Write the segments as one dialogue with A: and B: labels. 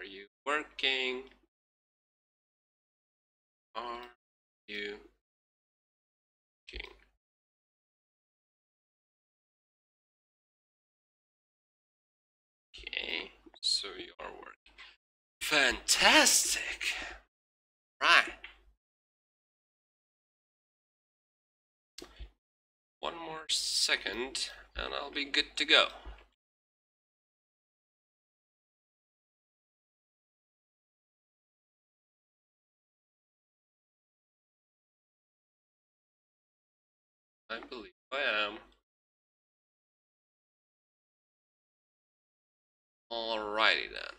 A: Are you working? Are you working? Okay, so you are working. Fantastic! Right. One more second and I'll be good to go. I believe I am. Alrighty then.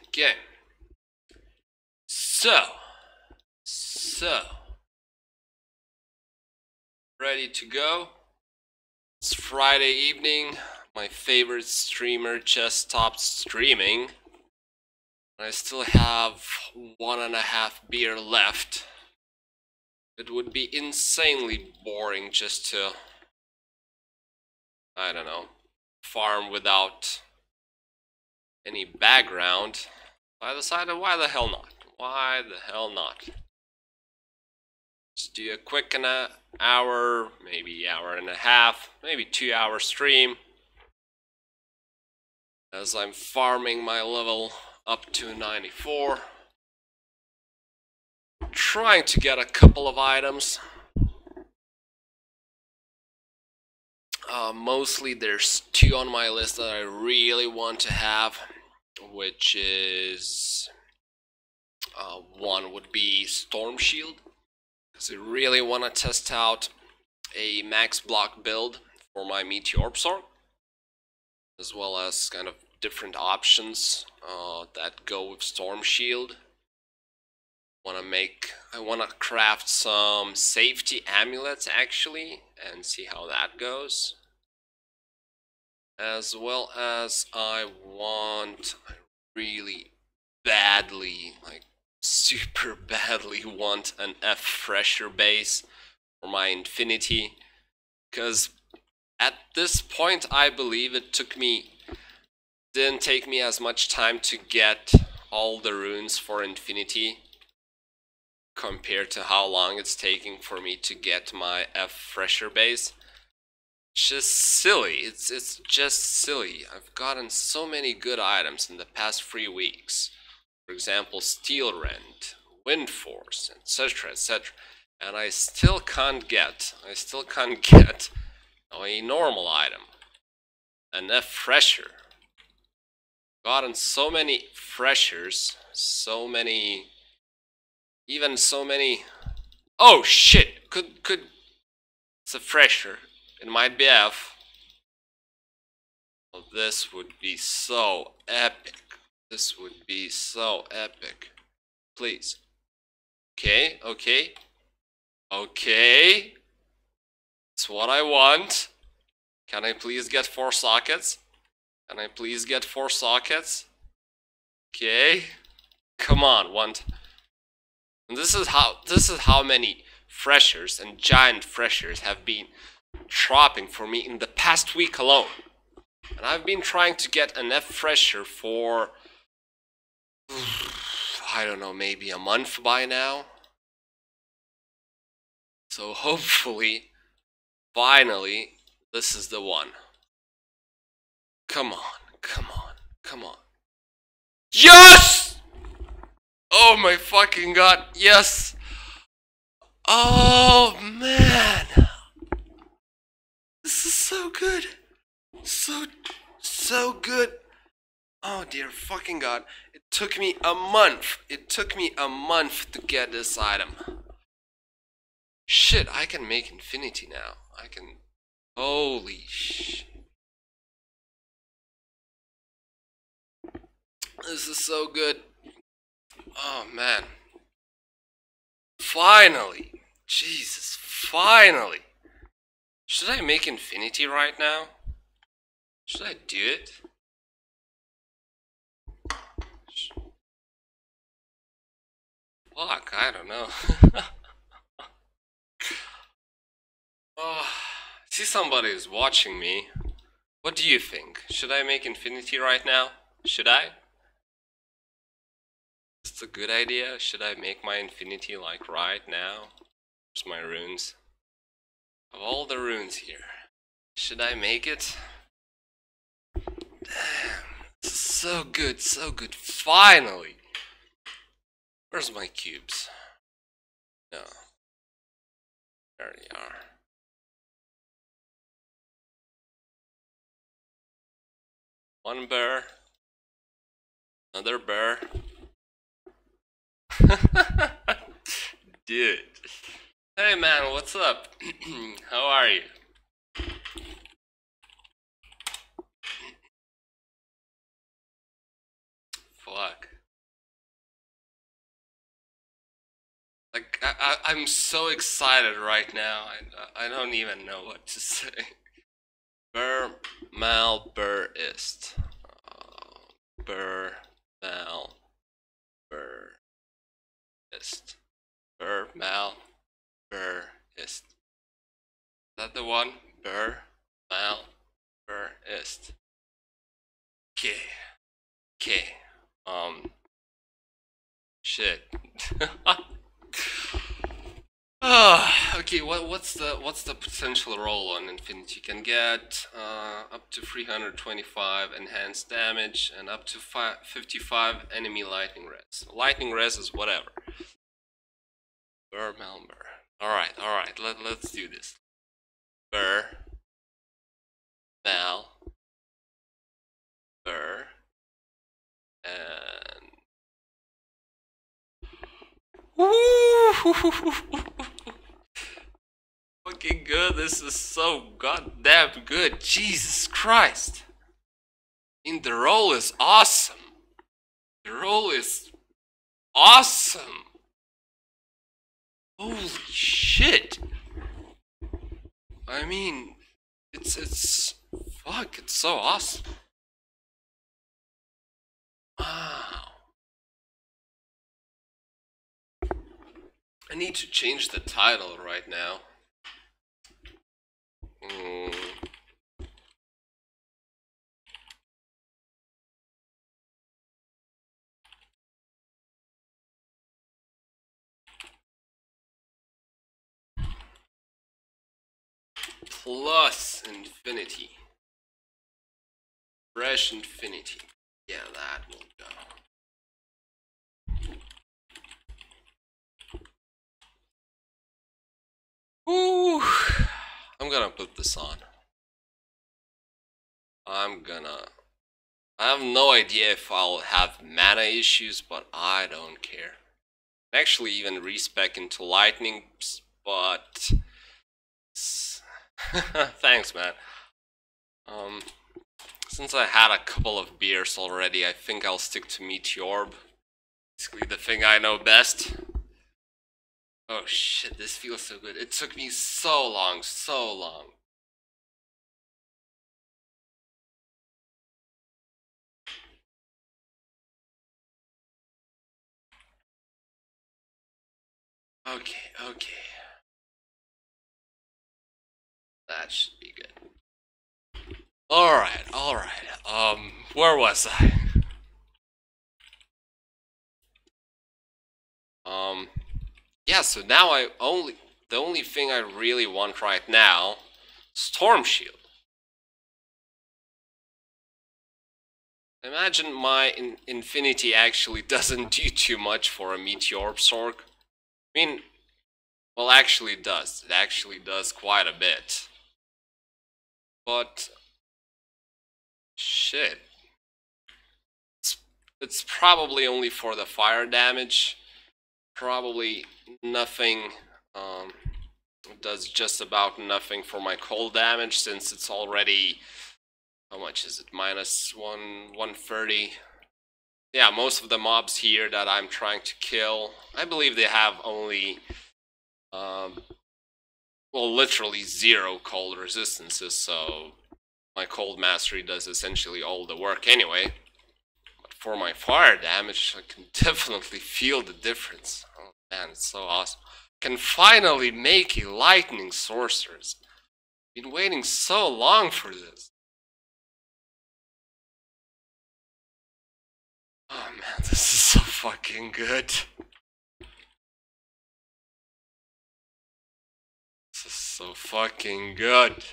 A: Okay. So, ready to go? It's Friday evening. My favorite streamer just stopped streaming. I still have 1.5 beer left. It would be insanely boring just to, I don't know, farm without any background. I decided, why the hell not? Why the hell not? Just do a quick hour, maybe hour and a half, maybe 2-hour stream. As I'm farming my level up to 94. Trying to get a couple of items. Mostly there's 2 on my list that I really want to have, which is one would be Storm Shield, because I really want to test out a max block build for my Meteorb sword, as well as kind of different options that go with Storm Shield. I want to craft some safety amulets actually and see how that goes. As well as I really badly, like super badly want an F Fresher base for my Infinity, because at this point I believe it didn't take me as much time to get all the runes for Infinity compared to how long it's taking for me to get my F Fresher base. It's just silly. It's just silly. I've gotten so many good items in the past 3 weeks. For example, Steel Rend, Wind Force, etc, etc. And I still can't get a normal item. An F Fresher. Gotten so many freshers, even so many. Oh shit! It's a fresher. It might be F. Oh, this would be so epic. This would be so epic. Please. Okay, okay. Okay. It's what I want. Can I please get 4 sockets? Can I please get 4 sockets? Okay. Come on, and this is how many freshers and giant freshers have been dropping for me in the past week alone. And I've been trying to get an F Fresher for, I don't know, maybe a month by now. So hopefully, finally, this is the one. Come on, come on, come on. Yes! Oh my fucking god, yes! Oh man! This is so good! So good! Oh dear fucking god. It took me a month. It took me a month to get this item. Shit, I can make Infinity now. I can... Holy shit. This is so good. Oh man. Finally! Jesus, finally! Should I make Infinity right now? Should I do it? Fuck, I don't know. Oh, see somebody is watching me. What do you think? Should I make infinity right now? Should I? Is it a good idea? Should I make my infinity like right now? Where's my runes? Of all the runes here, should I make it? Damn, so good, finally! Where's my cubes? No. There they are. One bear. Another bear. Dude. Hey man, what's up? How are you? Fuck. Like, I'm so excited right now. I don't even know what to say. Burr, mal, burr, ist. Burr, mal, burr, ist. Burr, mal, burr, ist. Is that the one? Burr, mal, burr, ist. Okay. Okay. Shit. Okay, what's the potential roll on Infinity? You can get up to 325 enhanced damage and up to 55 enemy lightning res. Lightning res is whatever. Burr, Malmber. Alright, let's do this. Burr, Mal, Burr, and fucking good. This is so goddamn good. Jesus Christ. I mean, the roll is awesome. The roll is awesome. Holy shit. I mean, it's fuck, it's so awesome. Wow. I need to change the title right now. Plus infinity. Fresh infinity. Yeah, that will go. Ooh, I'm gonna put this on. I have no idea if I'll have mana issues, but I don't care. I'm actually even respec into lightning, but thanks, man. Since I had a couple of beers already, I think I'll stick to Meteorb. Basically the thing I know best. Oh shit, this feels so good. It took me so long. Okay. That should be good. Alright. Where was I? Yeah, so now the only thing I really want right now, Storm Shield. Imagine my Infinity actually doesn't do too much for a Meteorb Sorg. I mean, well, actually it does. It actually does quite a bit. But shit. It's probably only for the fire damage. Probably nothing, does just about nothing for my cold damage, since it's already, how much is it, minus 130. Yeah, most of the mobs here that I'm trying to kill, I believe they have only, well, literally 0 cold resistances, so my cold mastery does essentially all the work anyway. But for my fire damage, I can definitely feel the difference. Oh man, it's so awesome. Can finally make a lightning sorceress. Been waiting so long for this. Oh man, this is so fucking good. This is so fucking good.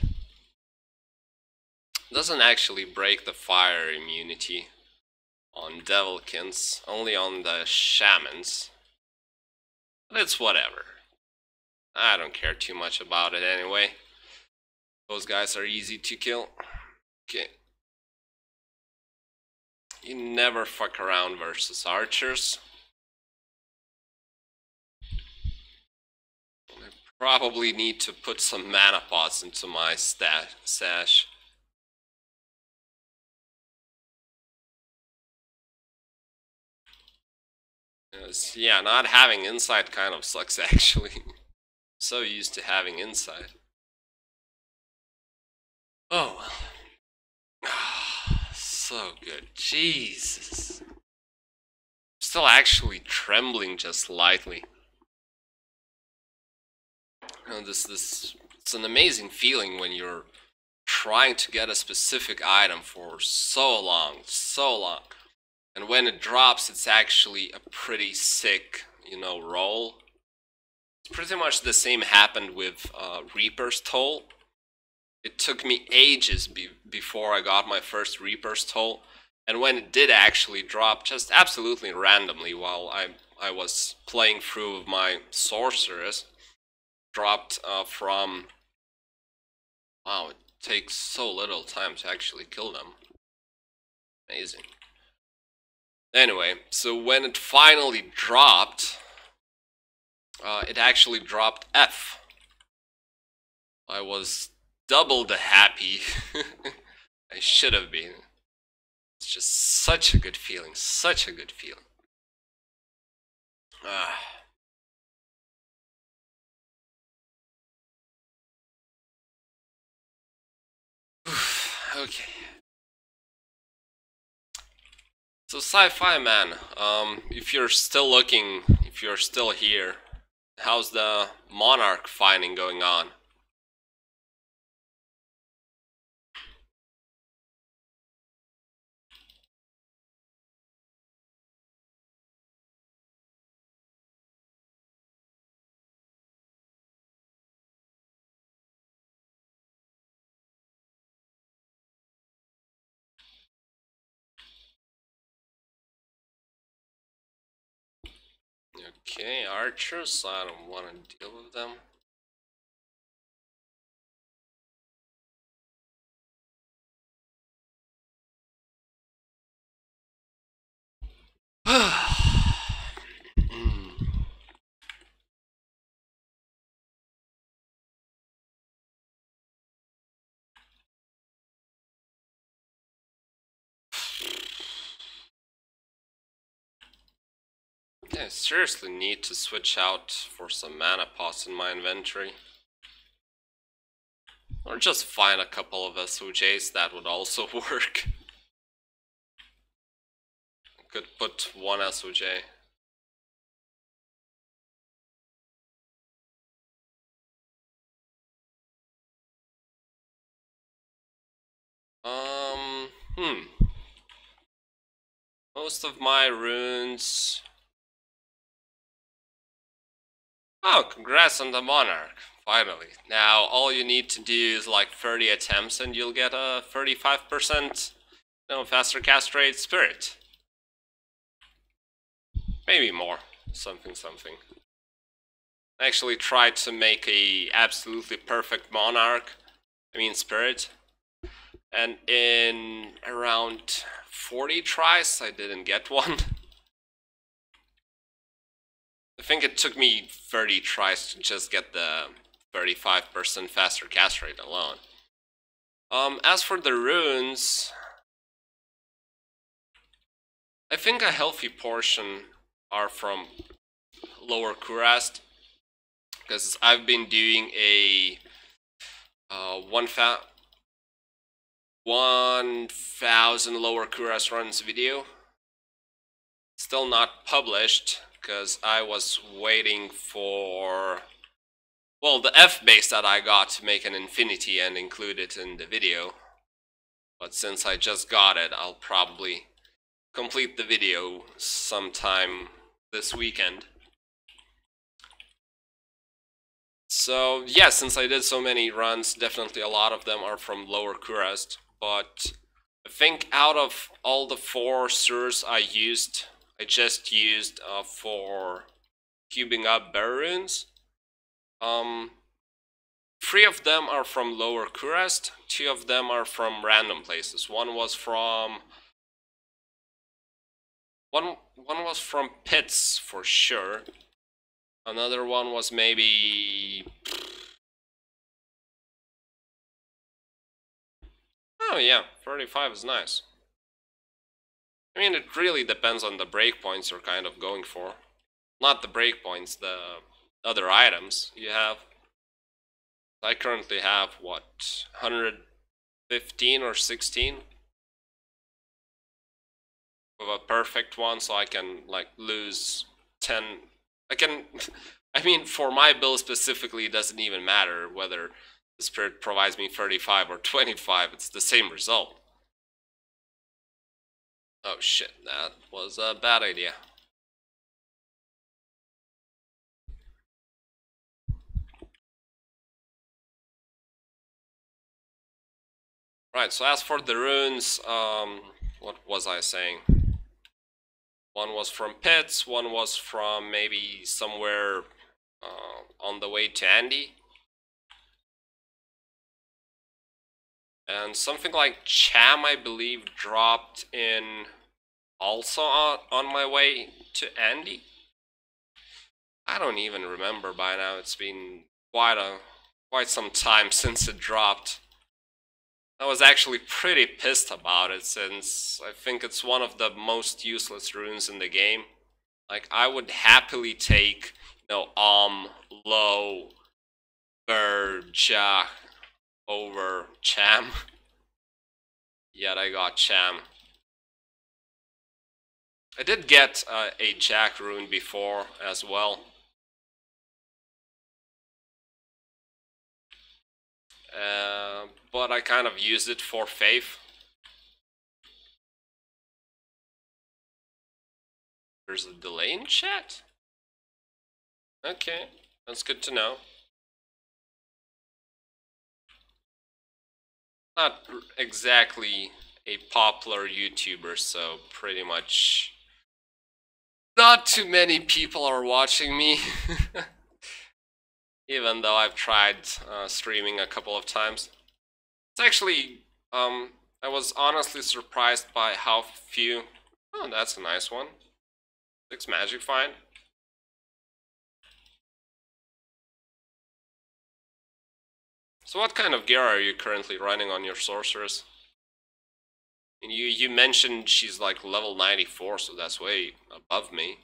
A: Doesn't actually break the fire immunity on Devilkins, only on the Shamans. But it's whatever. I don't care too much about it anyway. Those guys are easy to kill. Okay. You never fuck around versus archers. I probably need to put some mana pots into my stash. Yeah, not having insight kind of sucks actually. So used to having insight. Oh well. So good. Jesus. Still actually trembling just slightly. You know, it's an amazing feeling when you're trying to get a specific item for so long. And when it drops, it's actually a pretty sick, you know, roll. It's pretty much the same happened with Reaper's Toll. It took me ages before I got my first Reaper's Toll, and when it did actually drop, just absolutely randomly while I was playing through with my sorceress, dropped from... Wow, it takes so little time to actually kill them. Amazing. Anyway, so when it finally dropped, it actually dropped F. I was double the happy I should have been. It's just such a good feeling, such a good feeling. Okay. So Sci-Fi Man, if you're still looking, if you're still here, how's the Monarch fighting going on? Okay, archers, I don't want to deal with them. Yeah, I seriously need to switch out for some mana pots in my inventory. Or just find a couple of SOJs, that would also work. Could put one SOJ. Most of my runes... Oh, congrats on the Monarch, finally. Now, all you need to do is like 30 attempts and you'll get a 35% faster cast rate spirit. Maybe more. Something. I actually tried to make a absolutely perfect Monarch, spirit. And in around 40 tries, I didn't get one. I think it took me 30 tries to just get the 35% faster cast rate alone. As for the runes, I think a healthy portion are from Lower Kurast, because I've been doing a 1,000 Lower Kurast runs video. Still not published, because I was waiting for... well, the F base that I got to make an infinity and include it in the video. But since I just got it, I'll probably complete the video sometime this weekend. So yeah, since I did so many runs, definitely a lot of them are from lower Kurest. But I think out of all the 4 surs I just used for cubing up bear runes. 3 of them are from lower Kurest, 2 of them are from random places. One was from pits for sure. Another one was maybe, oh yeah, 35 is nice. I mean, it really depends on the breakpoints you're kind of going for. Not the breakpoints, the other items you have. I currently have, what, 115 or 16? With a perfect one, so I can, like, lose 10. I mean, for my build specifically, it doesn't even matter whether the spirit provides me 35 or 25, it's the same result. Oh shit, that was a bad idea. Right, so as for the runes, what was I saying? One was from pits, one was from maybe somewhere on the way to Andy. And something like Cham, I believe, dropped in also on my way to Andy. I don't even remember by now. It's been quite some time since it dropped. I was actually pretty pissed about it, since I think it's one of the most useless runes in the game. Like, I would happily take, you know, Low, Berja over Cham. Yet I got Cham. I did get a Jack rune before as well. But I kind of used it for faith. There's a delay in chat? Okay, that's good to know. Not exactly a popular YouTuber, so pretty much not too many people are watching me. Even though I've tried streaming a couple of times. It's actually, I was honestly surprised by how few. Oh, that's a nice one. 6 magic find. So what kind of gear are you currently running on your sorceress? And you mentioned she's like level 94, so that's way above me.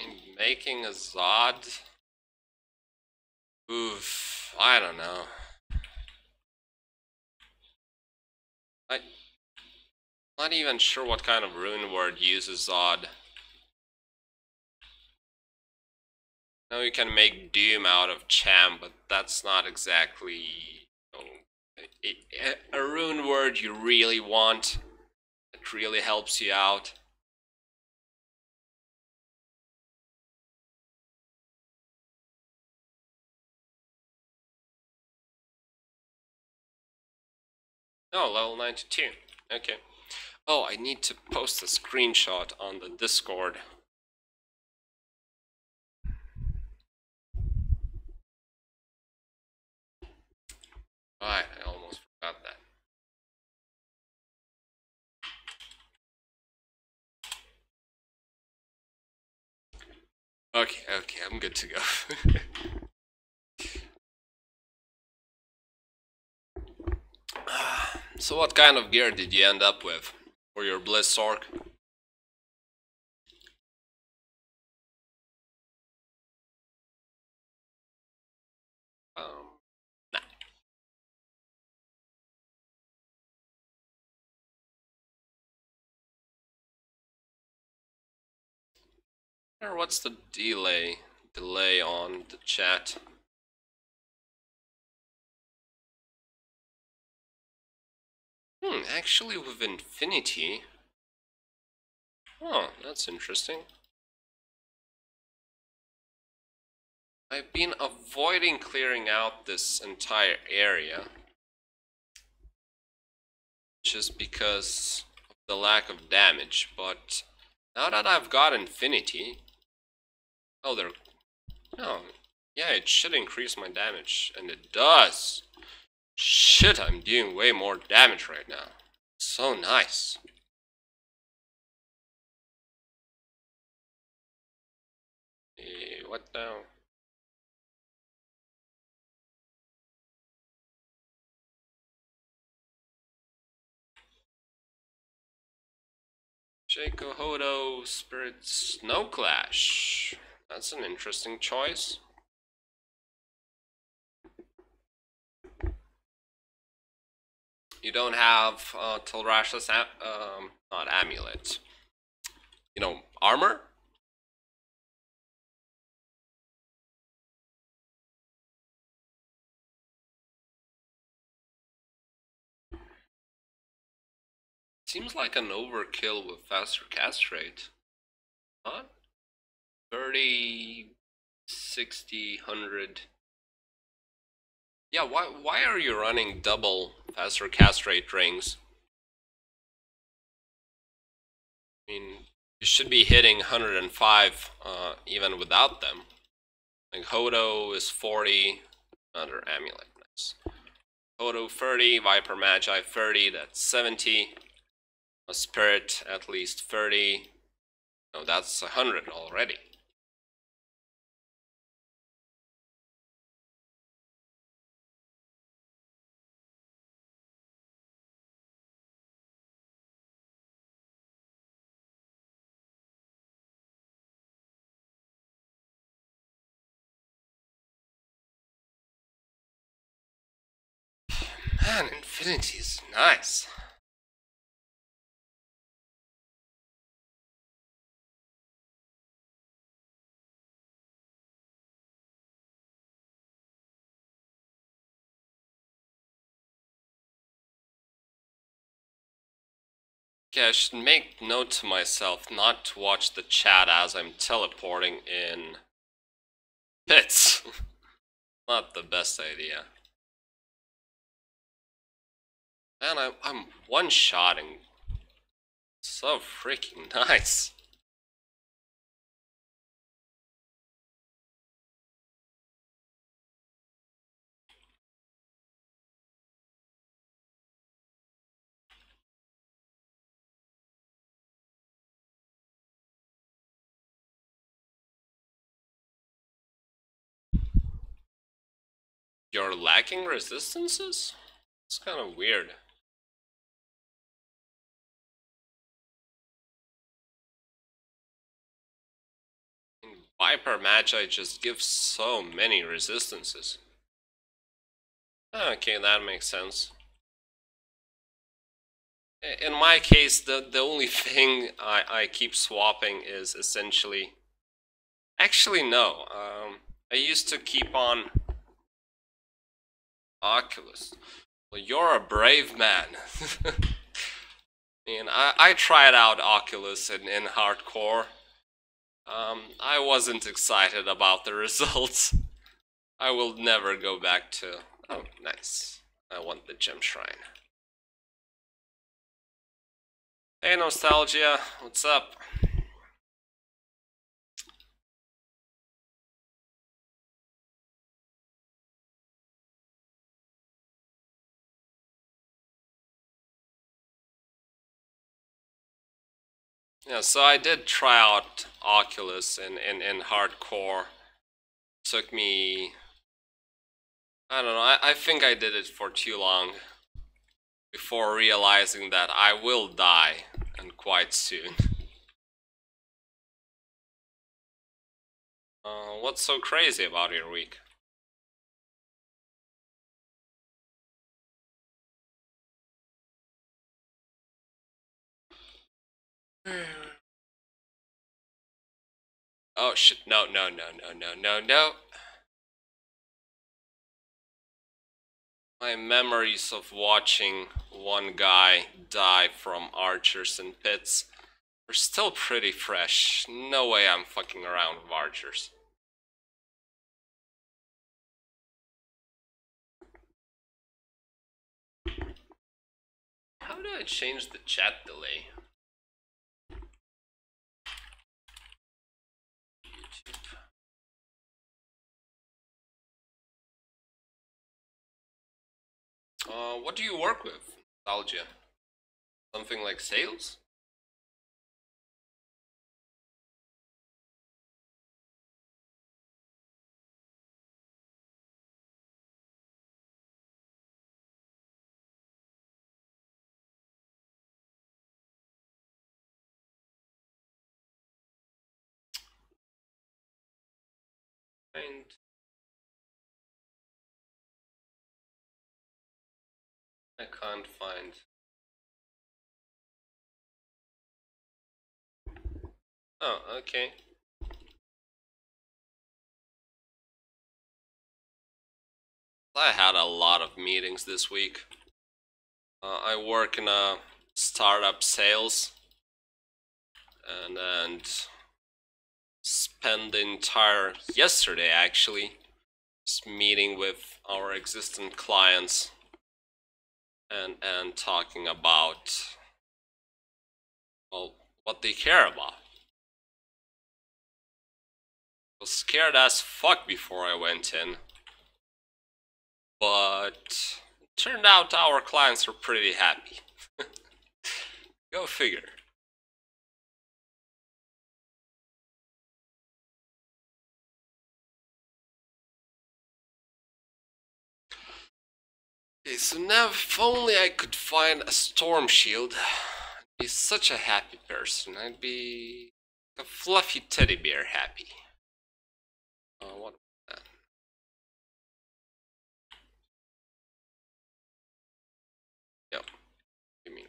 A: And making a Zod? Oof, I don't know. I'm not even sure what kind of rune word uses Zod. Now you can make Doom out of Cham, but that's not exactly, you know, a rune word you really want. It really helps you out. Oh, level 92. Okay. Oh, I need to post a screenshot on the Discord. Alright, I almost forgot that. Okay, I'm good to go. So what kind of gear did you end up with for your Bliss Orc? Nah. Or what's the delay on the chat? Actually with Infinity. Oh, that's interesting. I've been avoiding clearing out this entire area just because of the lack of damage, but now that I've got Infinity... Oh, yeah, it should increase my damage, and it does! Shit, I'm doing way more damage right now. So nice. What now? Shaco Hodo Spirit Snow Clash. That's an interesting choice. You don't have Tilrash's not amulet. You know, armor? Seems like an overkill with faster cast rate. Huh? 30, 60, 100. Yeah, why are you running double faster cast rate rings? I mean, you should be hitting 105 even without them. Like Hodo is 40, another amulet, nice. Hodo 30, Viper Magi 30, that's 70. A Spirit at least 30. No, that's 100 already. Man, Infinity is nice. Okay, I should make note to myself not to watch the chat as I'm teleporting in pits. Not the best idea. Man, I'm one-shotting. So freaking nice. You're lacking resistances? It's kind of weird. Viper Magi just gives so many resistances. Okay, that makes sense. In my case, the only thing I keep swapping is essentially... Actually, no. I used to keep on Oculus. Well, you're a brave man. And I tried out Oculus in hardcore. I wasn't excited about the results. I will never go back to... Oh, nice. I want the gem shrine. Hey, Nostalgia, what's up? Yeah, so I did try out Oculus in hardcore. Took me... I don't know, I think I did it for too long before realizing that I will die, and quite soon. What's so crazy about your week? Oh shit, no. My memories of watching one guy die from archers and pits are still pretty fresh. No way I'm fucking around with archers. How do I change the chat delay? What do you work with, Nostalgia? Something like sales? And I can't find. Oh, okay. I had a lot of meetings this week. I work in a startup sales, and spend the entire yesterday actually just meeting with our existing clients and talking about, well, what they care about. I was scared as fuck before I went in, but it turned out our clients are pretty happy. Go figure. Okay, so now if only I could find a storm shield, I'd be such a happy person. I'd be a fluffy teddy bear happy. What was that? Yep. Give me.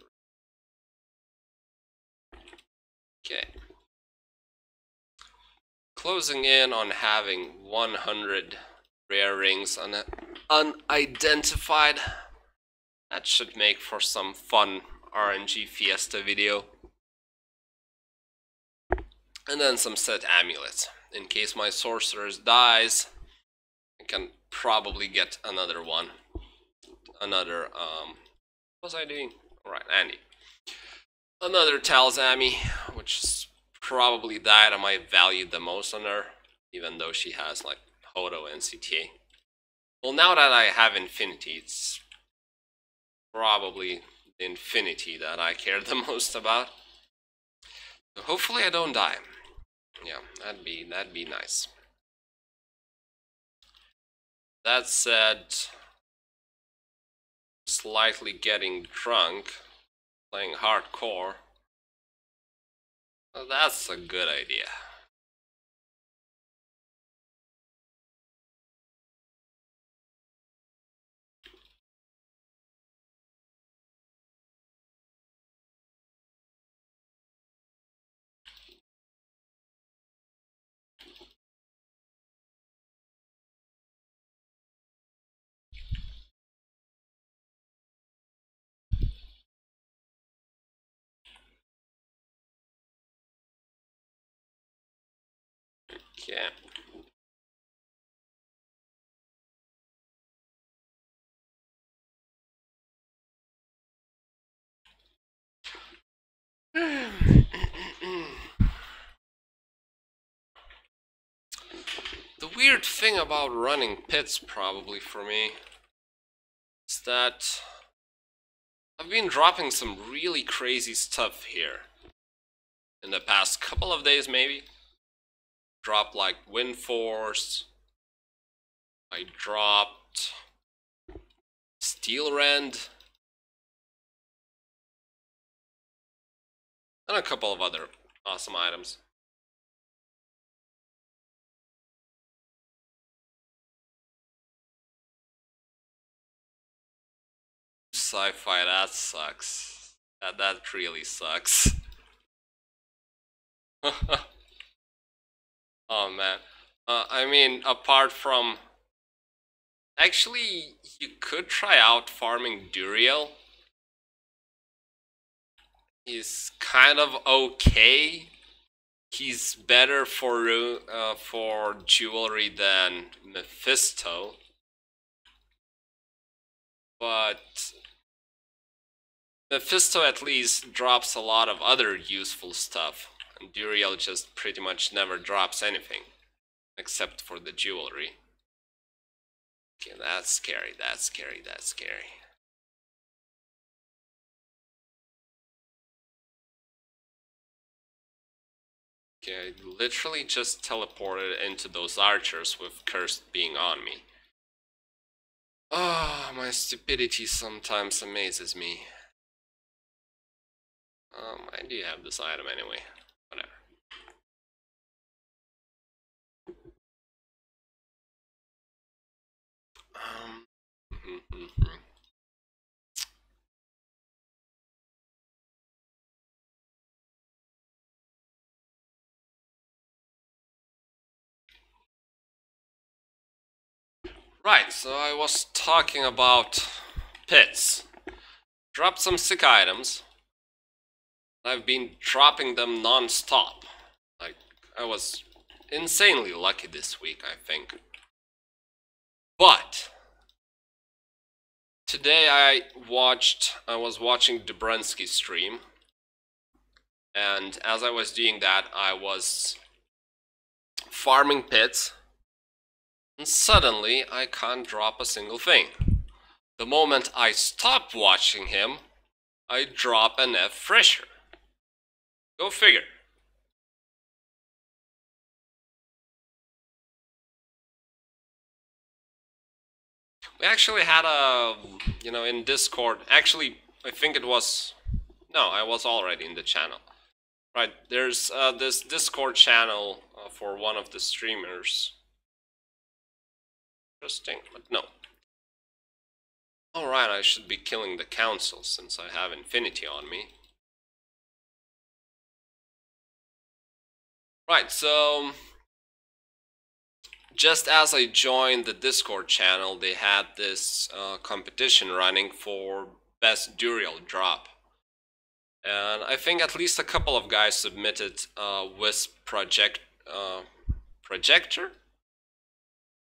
A: Okay. Closing in on having 100 rare rings unidentified. That should make for some fun RNG Fiesta video. And then some set amulets. In case my sorceress dies, I can probably get another one. Another, what was I doing? Alright, Andy. Another Talzami, which is probably the item I valued the most on her, even though she has like Hodo and CTA. Well, now that I have Infinity, it's probably the Infinity that I care the most about. So hopefully I don't die. Yeah, that'd be nice. That said, slightly getting drunk, playing hardcore, well, that's a good idea. Okay. The weird thing about running pits probably for me is that I've been dropping some really crazy stuff here in the past couple of days maybe. Dropped like Wind Force, I dropped Steel Rend, and a couple of other awesome items. Sci-fi, that sucks. That really sucks. Oh man. I mean, apart from... Actually, you could try out farming Duriel. He's kind of okay. He's better for jewelry than Mephisto. But Mephisto at least drops a lot of other useful stuff. And Duriel just pretty much never drops anything. Except for the jewelry. Okay, that's scary, that's scary, that's scary. Okay, I literally just teleported into those archers with Cursed being on me. Oh, my stupidity sometimes amazes me. I do have this item anyway. Whatever. Right, so I was talking about pits. Dropped some sick items. I've been dropping them non-stop. Like, I was insanely lucky this week, I think. But today I was watching Dubransky's stream, and as I was doing that, I was farming pits, and suddenly I can't drop a single thing. The moment I stop watching him, I drop an F fresher. Go figure. We actually had a, in Discord, actually, I think it was, no, I was already in the channel. Right, there's this Discord channel for one of the streamers. Interesting, but no. Alright, I should be killing the council since I have infinity on me. Right, so just as I joined the Discord channel, they had this competition running for best Duriel drop. And I think at least a couple of guys submitted Wisp Projector?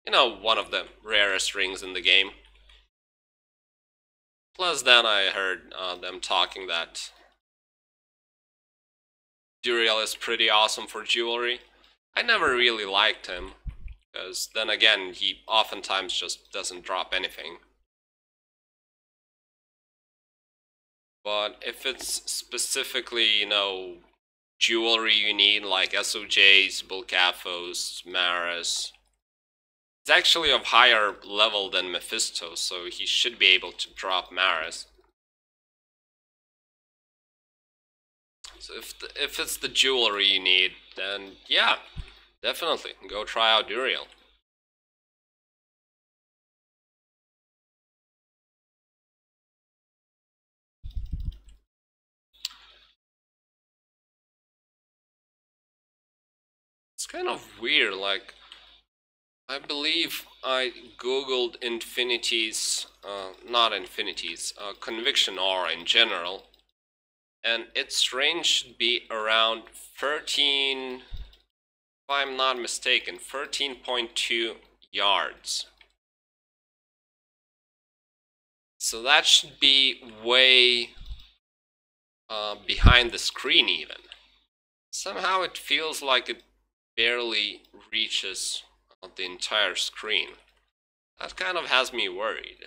A: You know, one of the rarest rings in the game. Plus then I heard them talking that Duriel is pretty awesome for jewelry. I never really liked him, because then again, he oftentimes just doesn't drop anything. But if it's specifically, jewelry you need, like SOJs, Bulkaphos, Maris, it's actually of higher level than Mephisto, so he should be able to drop Maris. So if it's the jewelry you need, then yeah, definitely, go try out Duriel. It's kind of weird, like, I believe I googled Infinity's, Conviction Aura in general, and its range should be around 13, if I'm not mistaken, 13.2 yards. So that should be way behind the screen even. Somehow it feels like it barely reaches the entire screen. That kind of has me worried.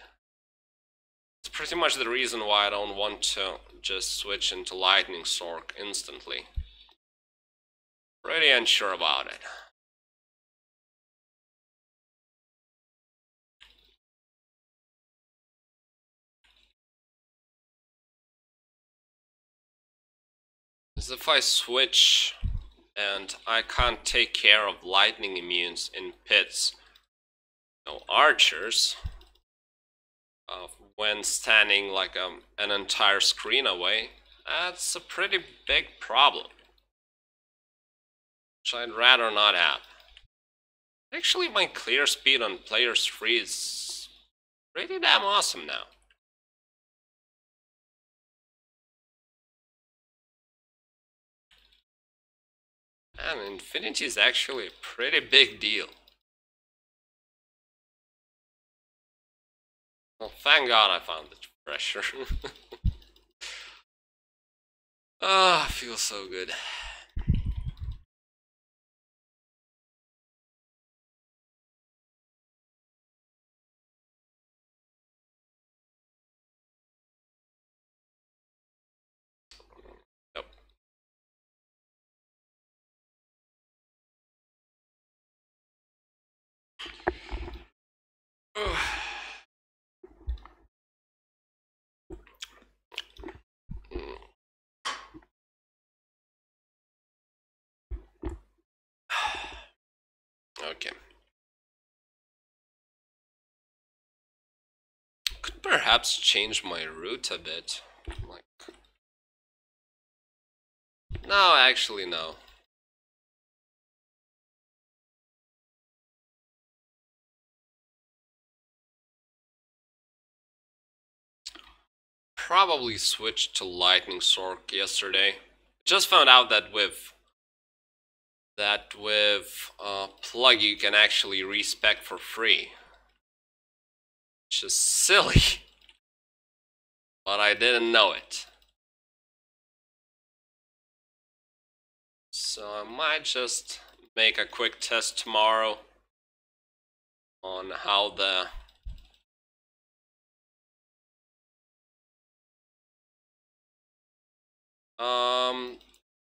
A: It's pretty much the reason why I don't want to just switch into Lightning Stork instantly. Pretty unsure about it. Because if I switch and I can't take care of lightning immunes in pits, no archers, when standing like an entire screen away, that's a pretty big problem, which I'd rather not have. Actually, my clear speed on players 3 is pretty damn awesome now. And Infinity is actually a pretty big deal. Well, thank God I found the pressure. Ah, oh, feels so good. Yep. Okay. Could perhaps change my route a bit. Like, no, actually no. Probably switched to Lightning Sork yesterday. Just found out that with plug you can actually respec for free. Which is silly. But I didn't know it. So I might just make a quick test tomorrow on how the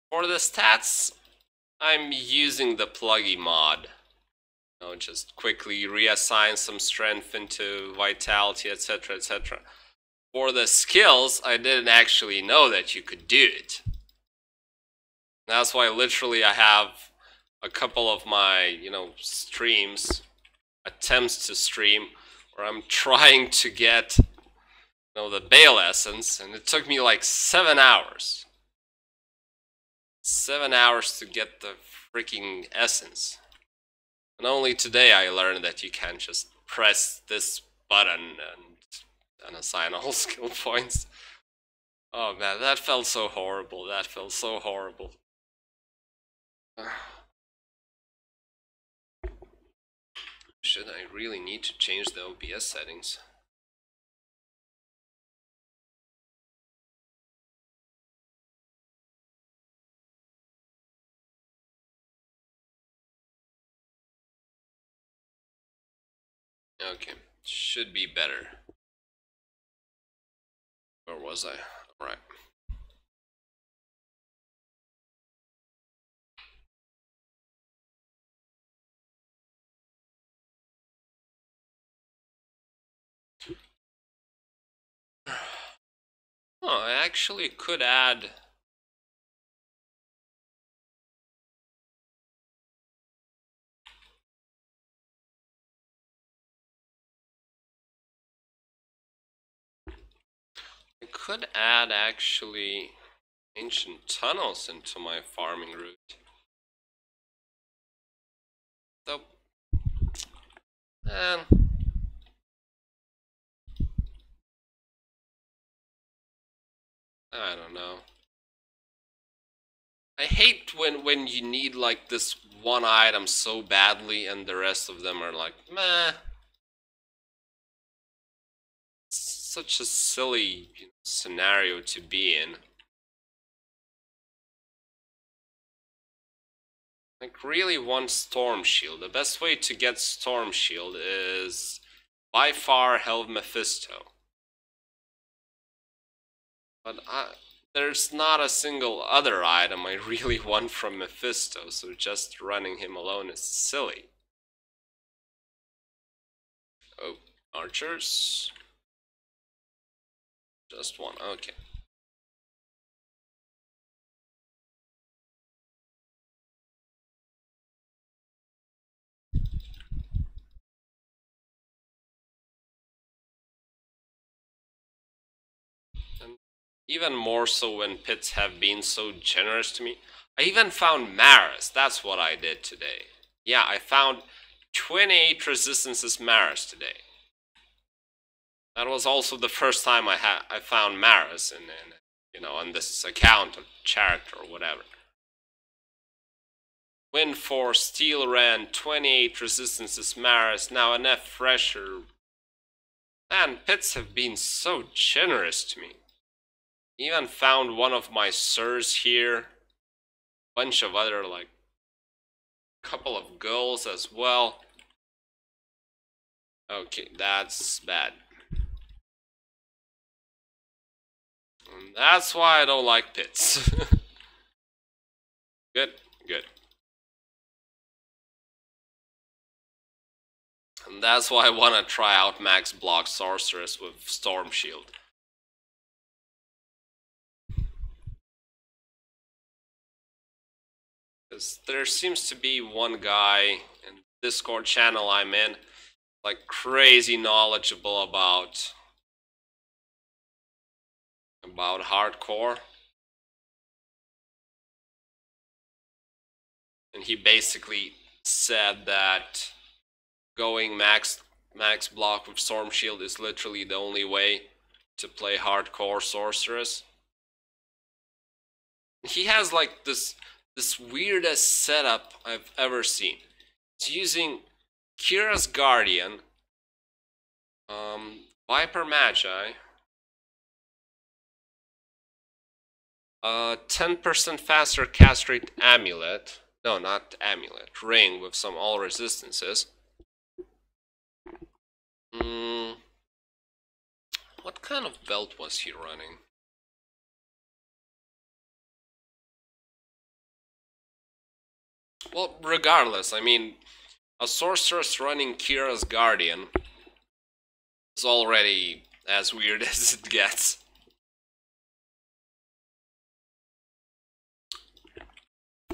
A: for the stats, I'm using the pluggy mod. You know, just quickly reassign some strength into vitality, etc, etc. For the skills, I didn't actually know that you could do it. That's why literally I have a couple of my, streams, attempts to stream, where I'm trying to get, the Bale Essence, and it took me like 7 hours. 7 hours to get the freaking essence. And only today I learned that you can just press this button and assign all skill points. Oh man, that felt so horrible. That felt so horrible. Should I really need to change the OBS settings? Okay, should be better. Where was I? Alright. Oh, I actually could add... I could add actually ancient tunnels into my farming route. Though, I don't know. I hate when you need like this one item so badly and the rest of them are like, meh. It's such a silly scenario to be in. Like, really want Storm Shield. The best way to get Storm Shield is by far Helve Mephisto. But there's not a single other item I really want from Mephisto, so just running him alone is silly. Oh, archers? Just one, okay. Even more so when pits have been so generous to me. I even found Maris. That's what I did today. Yeah, I found 28 resistances Maris today. That was also the first time I found Maris in you know, on this account or character or whatever. Win for Steel Ren, 28 resistances Maris, now an F fresher. Man, pits have been so generous to me. Even found one of my sirs here. Bunch of other, like, couple of girls as well. Okay, that's bad. And that's why I don't like pits. Good, good. And that's why I want to try out max block sorceress with Storm Shield. Because there seems to be one guy in the Discord channel I'm in, like, crazy knowledgeable about hardcore. And he basically said that going max block with Storm Shield is literally the only way to play hardcore sorceress. He has like this weirdest setup I've ever seen. It's using Kira's Guardian, Viper Magi, 10% faster cast rate amulet. No, not amulet. Ring with some all resistances. What kind of belt was he running? Well, regardless, I mean, a sorceress running Kira's Guardian is already as weird as it gets.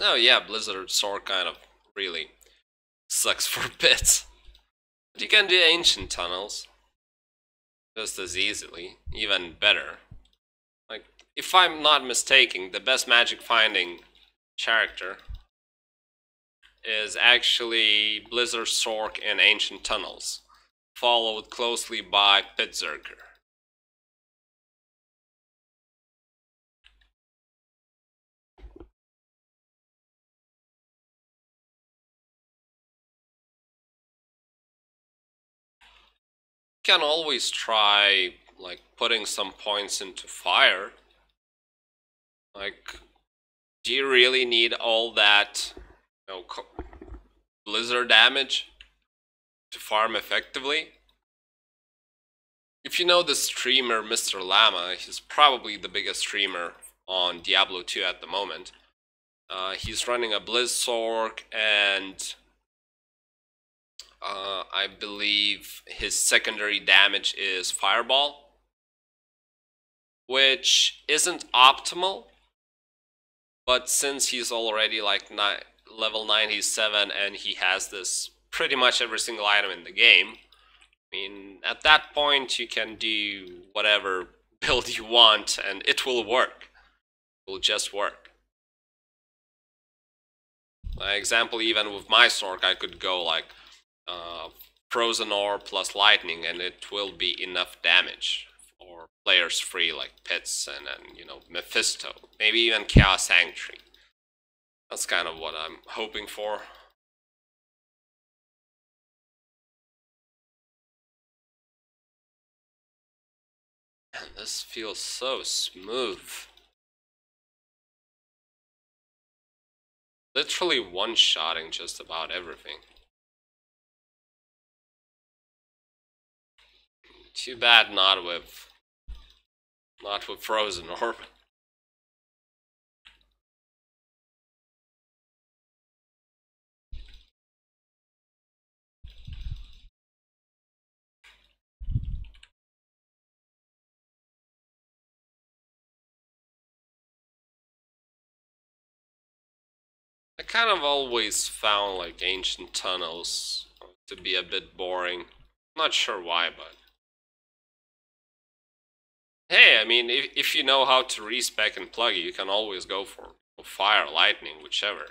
A: Oh yeah, Blizzard Sword kind of really sucks for bits. But you can do ancient tunnels just as easily, even better. Like, if I'm not mistaken, the best magic finding character is actually Blizzard Sork in Ancient Tunnels, followed closely by Pitzerker. Can always try, like, putting some points into fire. Like, do you really need all that, you know, blizzard damage to farm effectively? If you know the streamer Mr. Llama, he's probably the biggest streamer on Diablo2 at the moment. He's running a Blizzork, and I believe his secondary damage is Fireball, which isn't optimal, but since he's already like level 97 and he has this pretty much every single item in the game, I mean, at that point you can do whatever build you want and it will work. It will just work. For example, even with my Sork, I could go like Frozen Orb plus Lightning, and it will be enough damage for players free like Pits and you know, Mephisto, maybe even Chaos Sanctuary. That's kind of what I'm hoping for. Man, this feels so smooth. Literally one-shotting just about everything. Too bad not with Frozen Orb. I kind of always found like Ancient Tunnels to be a bit boring. Not sure why, but Hey, I mean, if you know how to respec and plug it, you can always go for fire, lightning, whichever.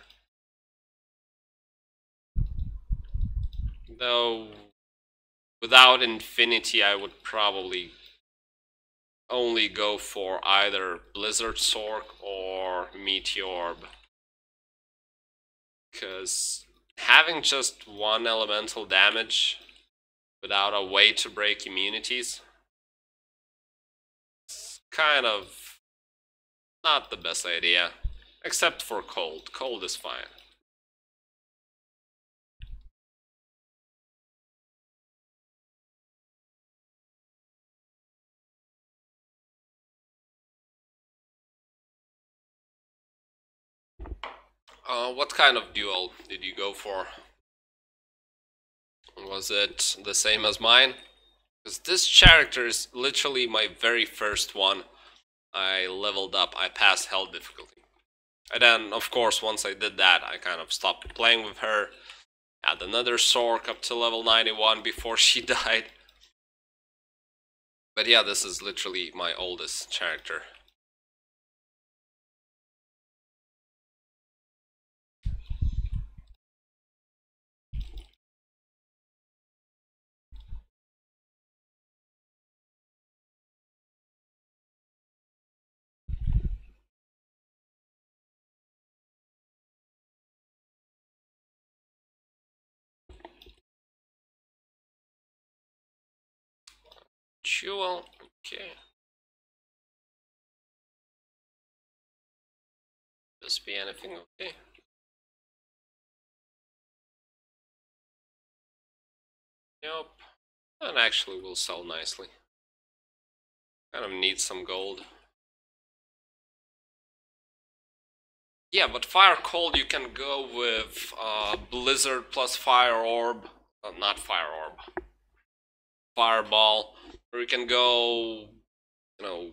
A: Though, without infinity, I would probably only go for either Blizzard Sork or Meteorb. Because having just one elemental damage without a way to break immunities is kind of not the best idea. Except for cold. Cold is fine. What kind of duel did you go for? Was it the same as mine? Because this character is literally my very first one. I leveled up, I passed hell difficulty. And then, of course, once I did that, I kind of stopped playing with her. Had another Sork up to level 91 before she died. But yeah, this is literally my oldest character. Jewel, okay. Just be anything, okay. Yep. That actually will sell nicely. Kind of need some gold. Yeah, but fire cold you can go with Blizzard plus fire orb. Not fire orb. Fireball. Or you can go, you know,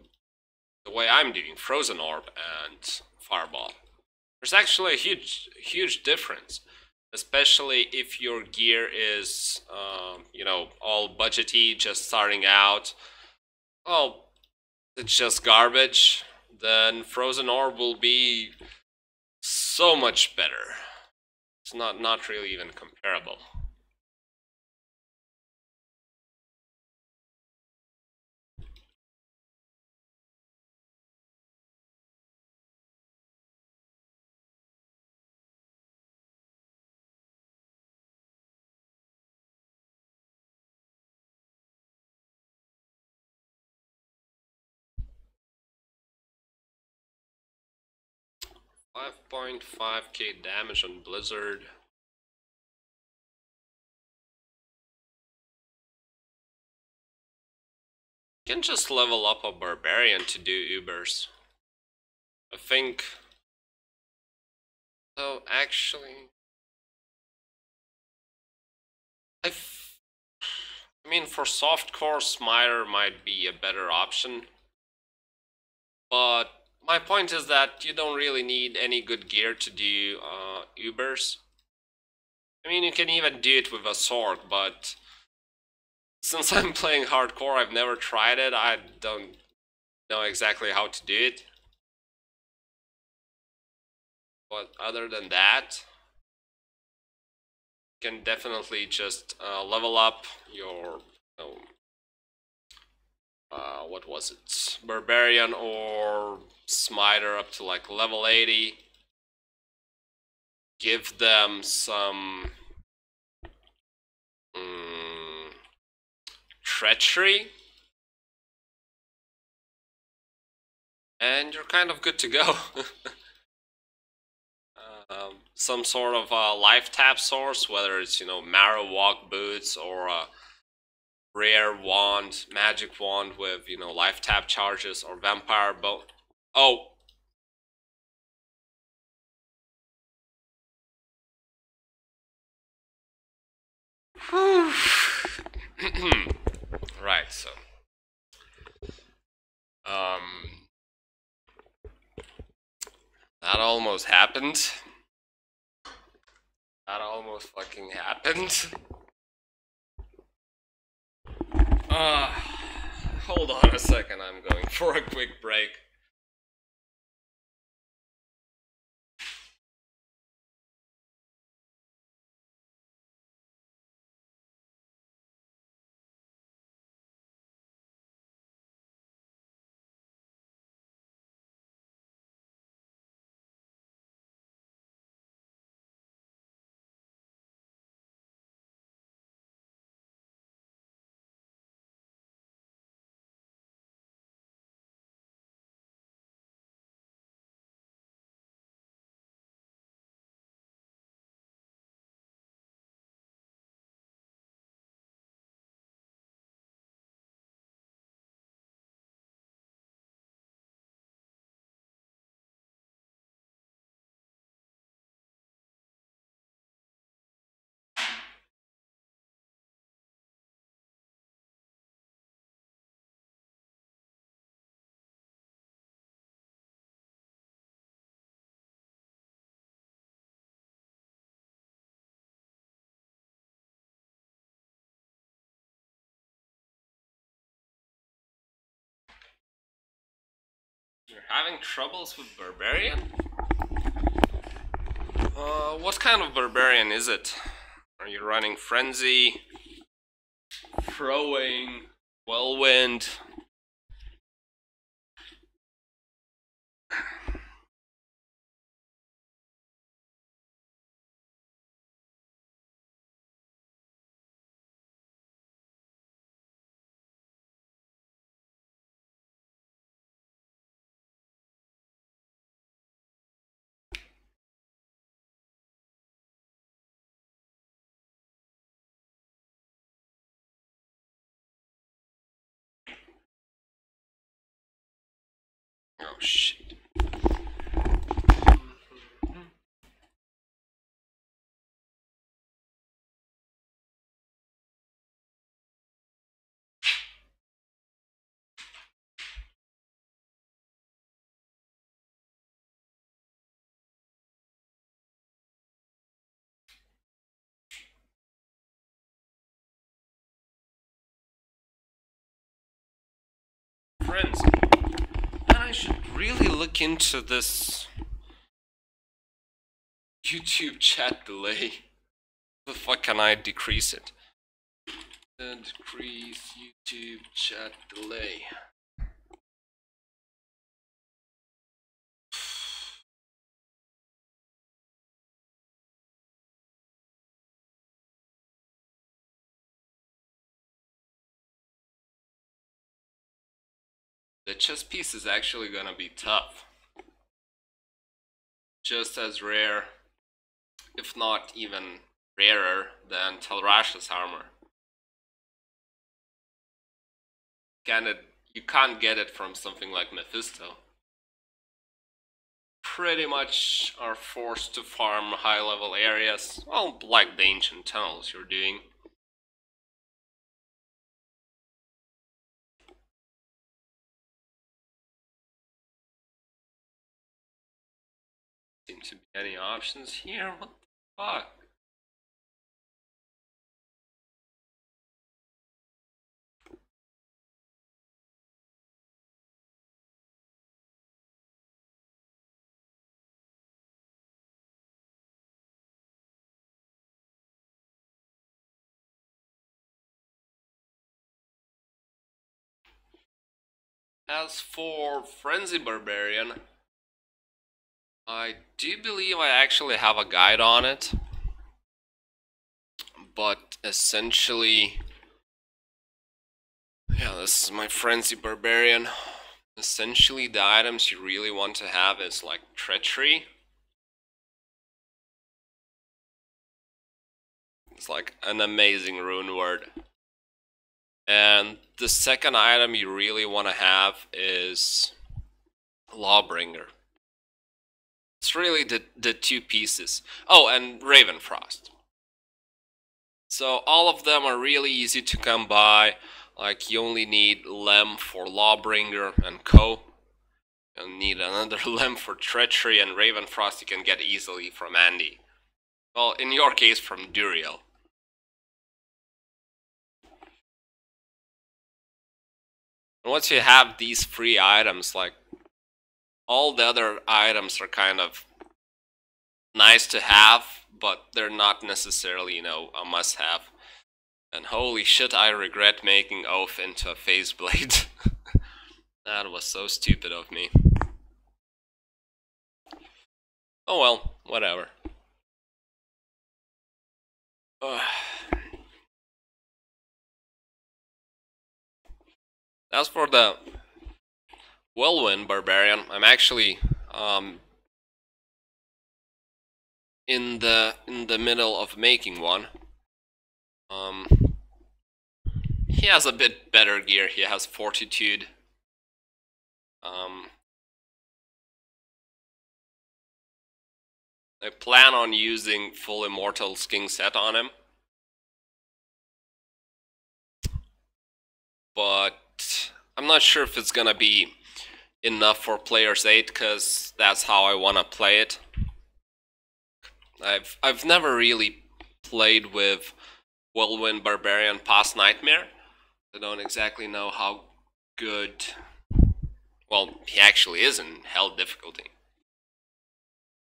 A: the way I'm doing, frozen orb and fireball. There's actually a huge difference. Especially if your gear is, you know, all budgety, just starting out. Well, it's just garbage. Then frozen orb will be so much better. It's not really even comparable. $5.5k damage on Blizzard. You can just level up a barbarian to do Ubers. I think. So actually, I mean, for softcore, Smiter might be a better option. But my point is that you don't really need any good gear to do Ubers. I mean, you can even do it with a sword, but since I'm playing hardcore, I've never tried it. I don't know exactly how to do it. But other than that, you can definitely just level up your, what was it? Barbarian or Smiter up to like level 80. Give them some treachery. And you're kind of good to go. Some sort of life tap source, whether it's, you know, Marrow Walk Boots or a rare wand, magic wand with, you know, life tap charges or vampire bow. Oh! Right, so. That almost happened. That almost fucking happened. Hold on a second, I'm going for a quick break. You're having troubles with Barbarian? What kind of Barbarian is it? Are you running Frenzy, Throwing, Whirlwind? Oh shit. Frenzy. I should really look into this YouTube chat delay. How the fuck can I decrease it? Decrease YouTube chat delay. The chess piece is actually gonna be tough. Just as rare, if not even rarer, than Telrash's armor. You can't get it from something like Mephisto. Pretty much are forced to farm high level areas, well, like the ancient tunnels you're doing. Seem to be any options here? What the fuck? As for Frenzy Barbarian, I do believe I actually have a guide on it, but essentially, yeah, this is my Frenzy Barbarian. Essentially, the items you really want to have is like Treachery. It's like an amazing rune word. And the second item you really want to have is Lawbringer. It's really the two pieces. Oh, and Ravenfrost. So all of them are really easy to come by. Like, you only need Lem for Lawbringer and Co. You'll need another Lem for Treachery, and Ravenfrost you can get easily from Andy. Well, in your case, from Duriel. And once you have these free items, like, all the other items are kind of nice to have, but they're not necessarily, you know, a must-have. And holy shit, I regret making Oath into a phase blade. That was so stupid of me. Oh well, whatever. As for the Whirlwind Barbarian, I'm actually in the middle of making one. He has a bit better gear. He has Fortitude. I plan on using full Immortal Sking set on him, but I'm not sure if it's gonna be enough for Players 8, because that's how I want to play it. I've never really played with Whirlwind Barbarian past Nightmare. I don't exactly know how good, well, he actually is in Hell difficulty.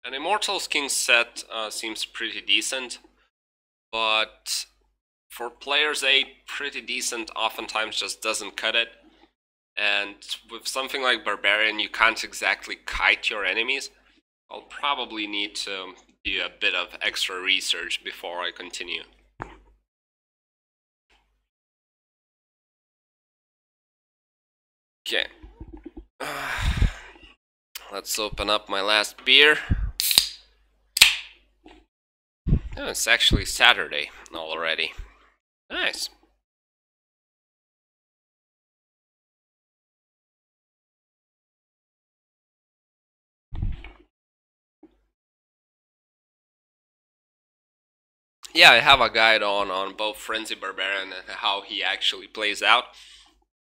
A: An Immortals King set seems pretty decent, but for Players 8, pretty decent oftentimes just doesn't cut it. And with something like Barbarian, you can't exactly kite your enemies. I'll probably need to do a bit of extra research before I continue. Okay. Let's open up my last beer. Oh, it's actually Saturday already. Nice. Yeah, I have a guide on both Frenzy Barbarian and how he actually plays out.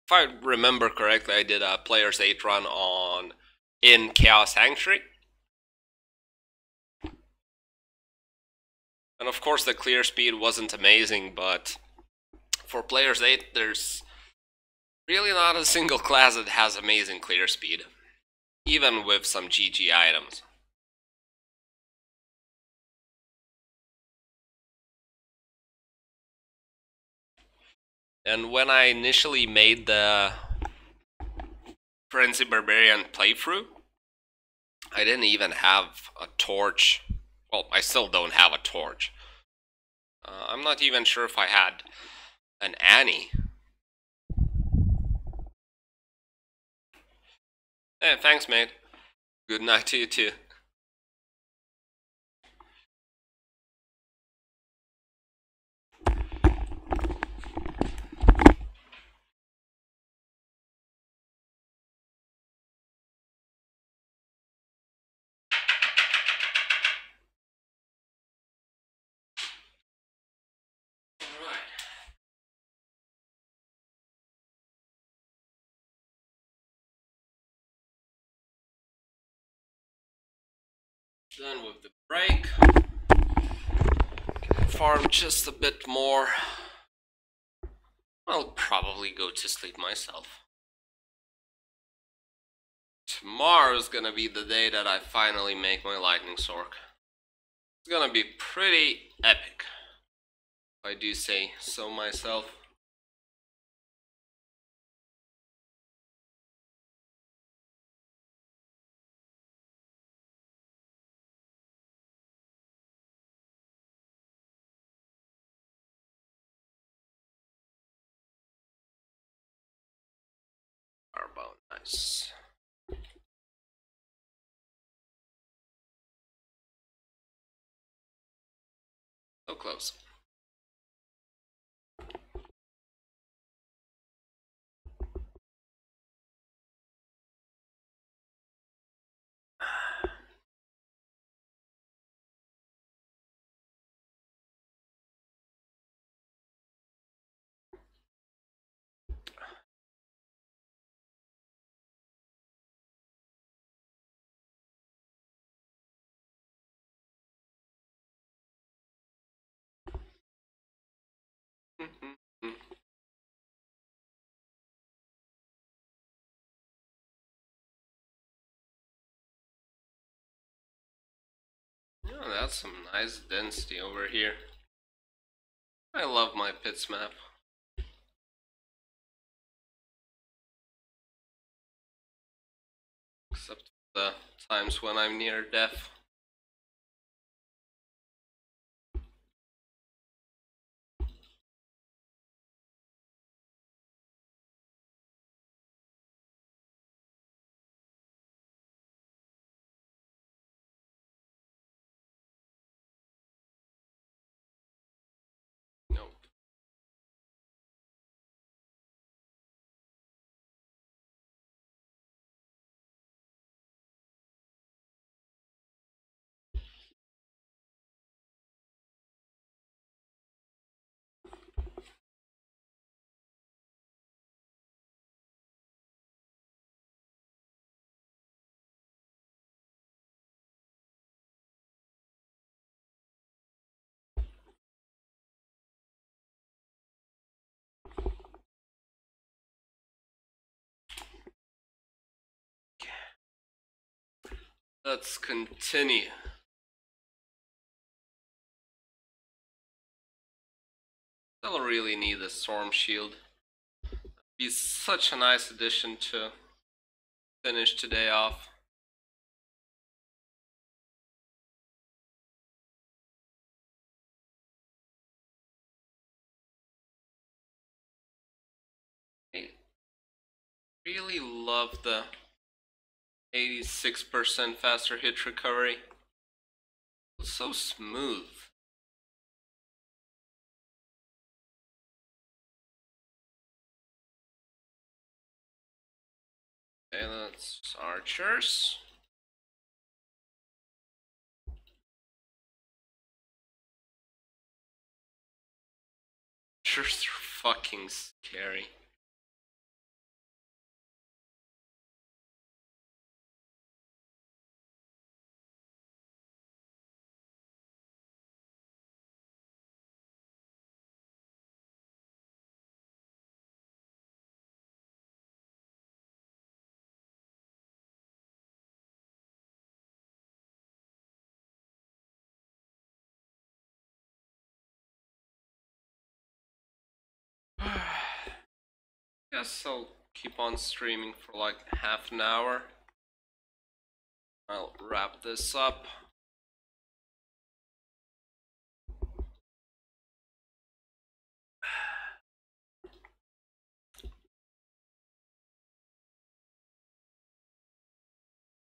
A: If I remember correctly, I did a Players 8 run in Chaos Sanctuary. And of course the clear speed wasn't amazing, but for Players 8, there's really not a single class that has amazing clear speed, even with some GG items. And when I initially made the Frenzy Barbarian playthrough, I didn't even have a torch. Well, I still don't have a torch. I'm not even sure if I had an Annie. Hey, thanks, mate. Good night to you too. Done with the break. Farm just a bit more. I'll probably go to sleep myself. Tomorrow's gonna be the day that I finally make my lightning sword. It's gonna be pretty epic, if I do say so myself. About nice. So close. Oh, that's some nice density over here. I love my pits map. Except the times when I'm near death. Nope. Let's continue. I'll really need a storm shield. Be such a nice addition to finish today off. I really love the 86% faster hit recovery. It's so smooth. Okay, that's archers. Archers are fucking scary. Guess I'll keep on streaming for like half an hour. I'll wrap this up.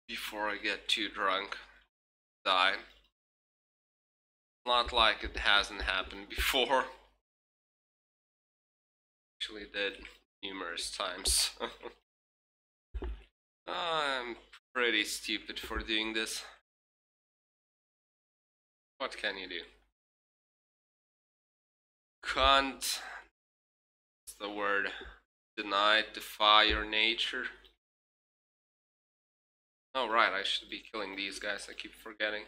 A: Before I get too drunk, die. Not like it hasn't happened before. Actually did numerous times. I'm pretty stupid for doing this. What can you do? Can't. What's the word? Deny, defy your nature. Oh right, I should be killing these guys, I keep forgetting.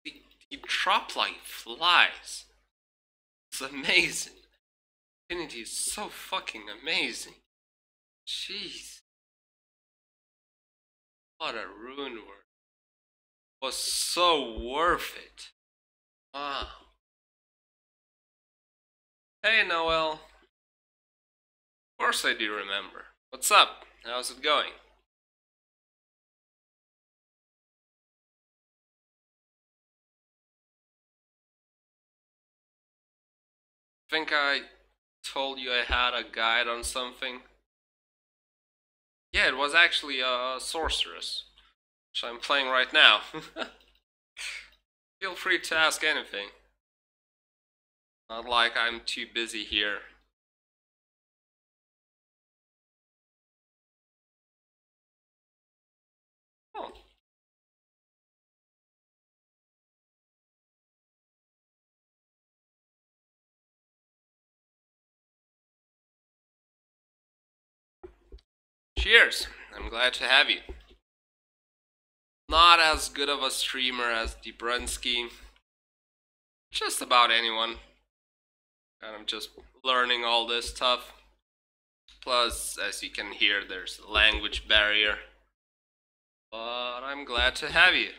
A: They drop like flies. It's amazing. Infinity is so fucking amazing. Jeez. What a rune word. Was so worth it. Wow. Hey Noel. Of course I do remember. What's up? How's it going? Think I told you I had a guide on something? Yeah, it was actually a sorceress, which I'm playing right now. Feel free to ask anything. Not like I'm too busy here. Oh. Cheers. I'm glad to have you. not as good of a streamer as Debrunski. Just about anyone. And I'm just learning all this stuff. Plus, as you can hear, there's a language barrier. But I'm glad to have you.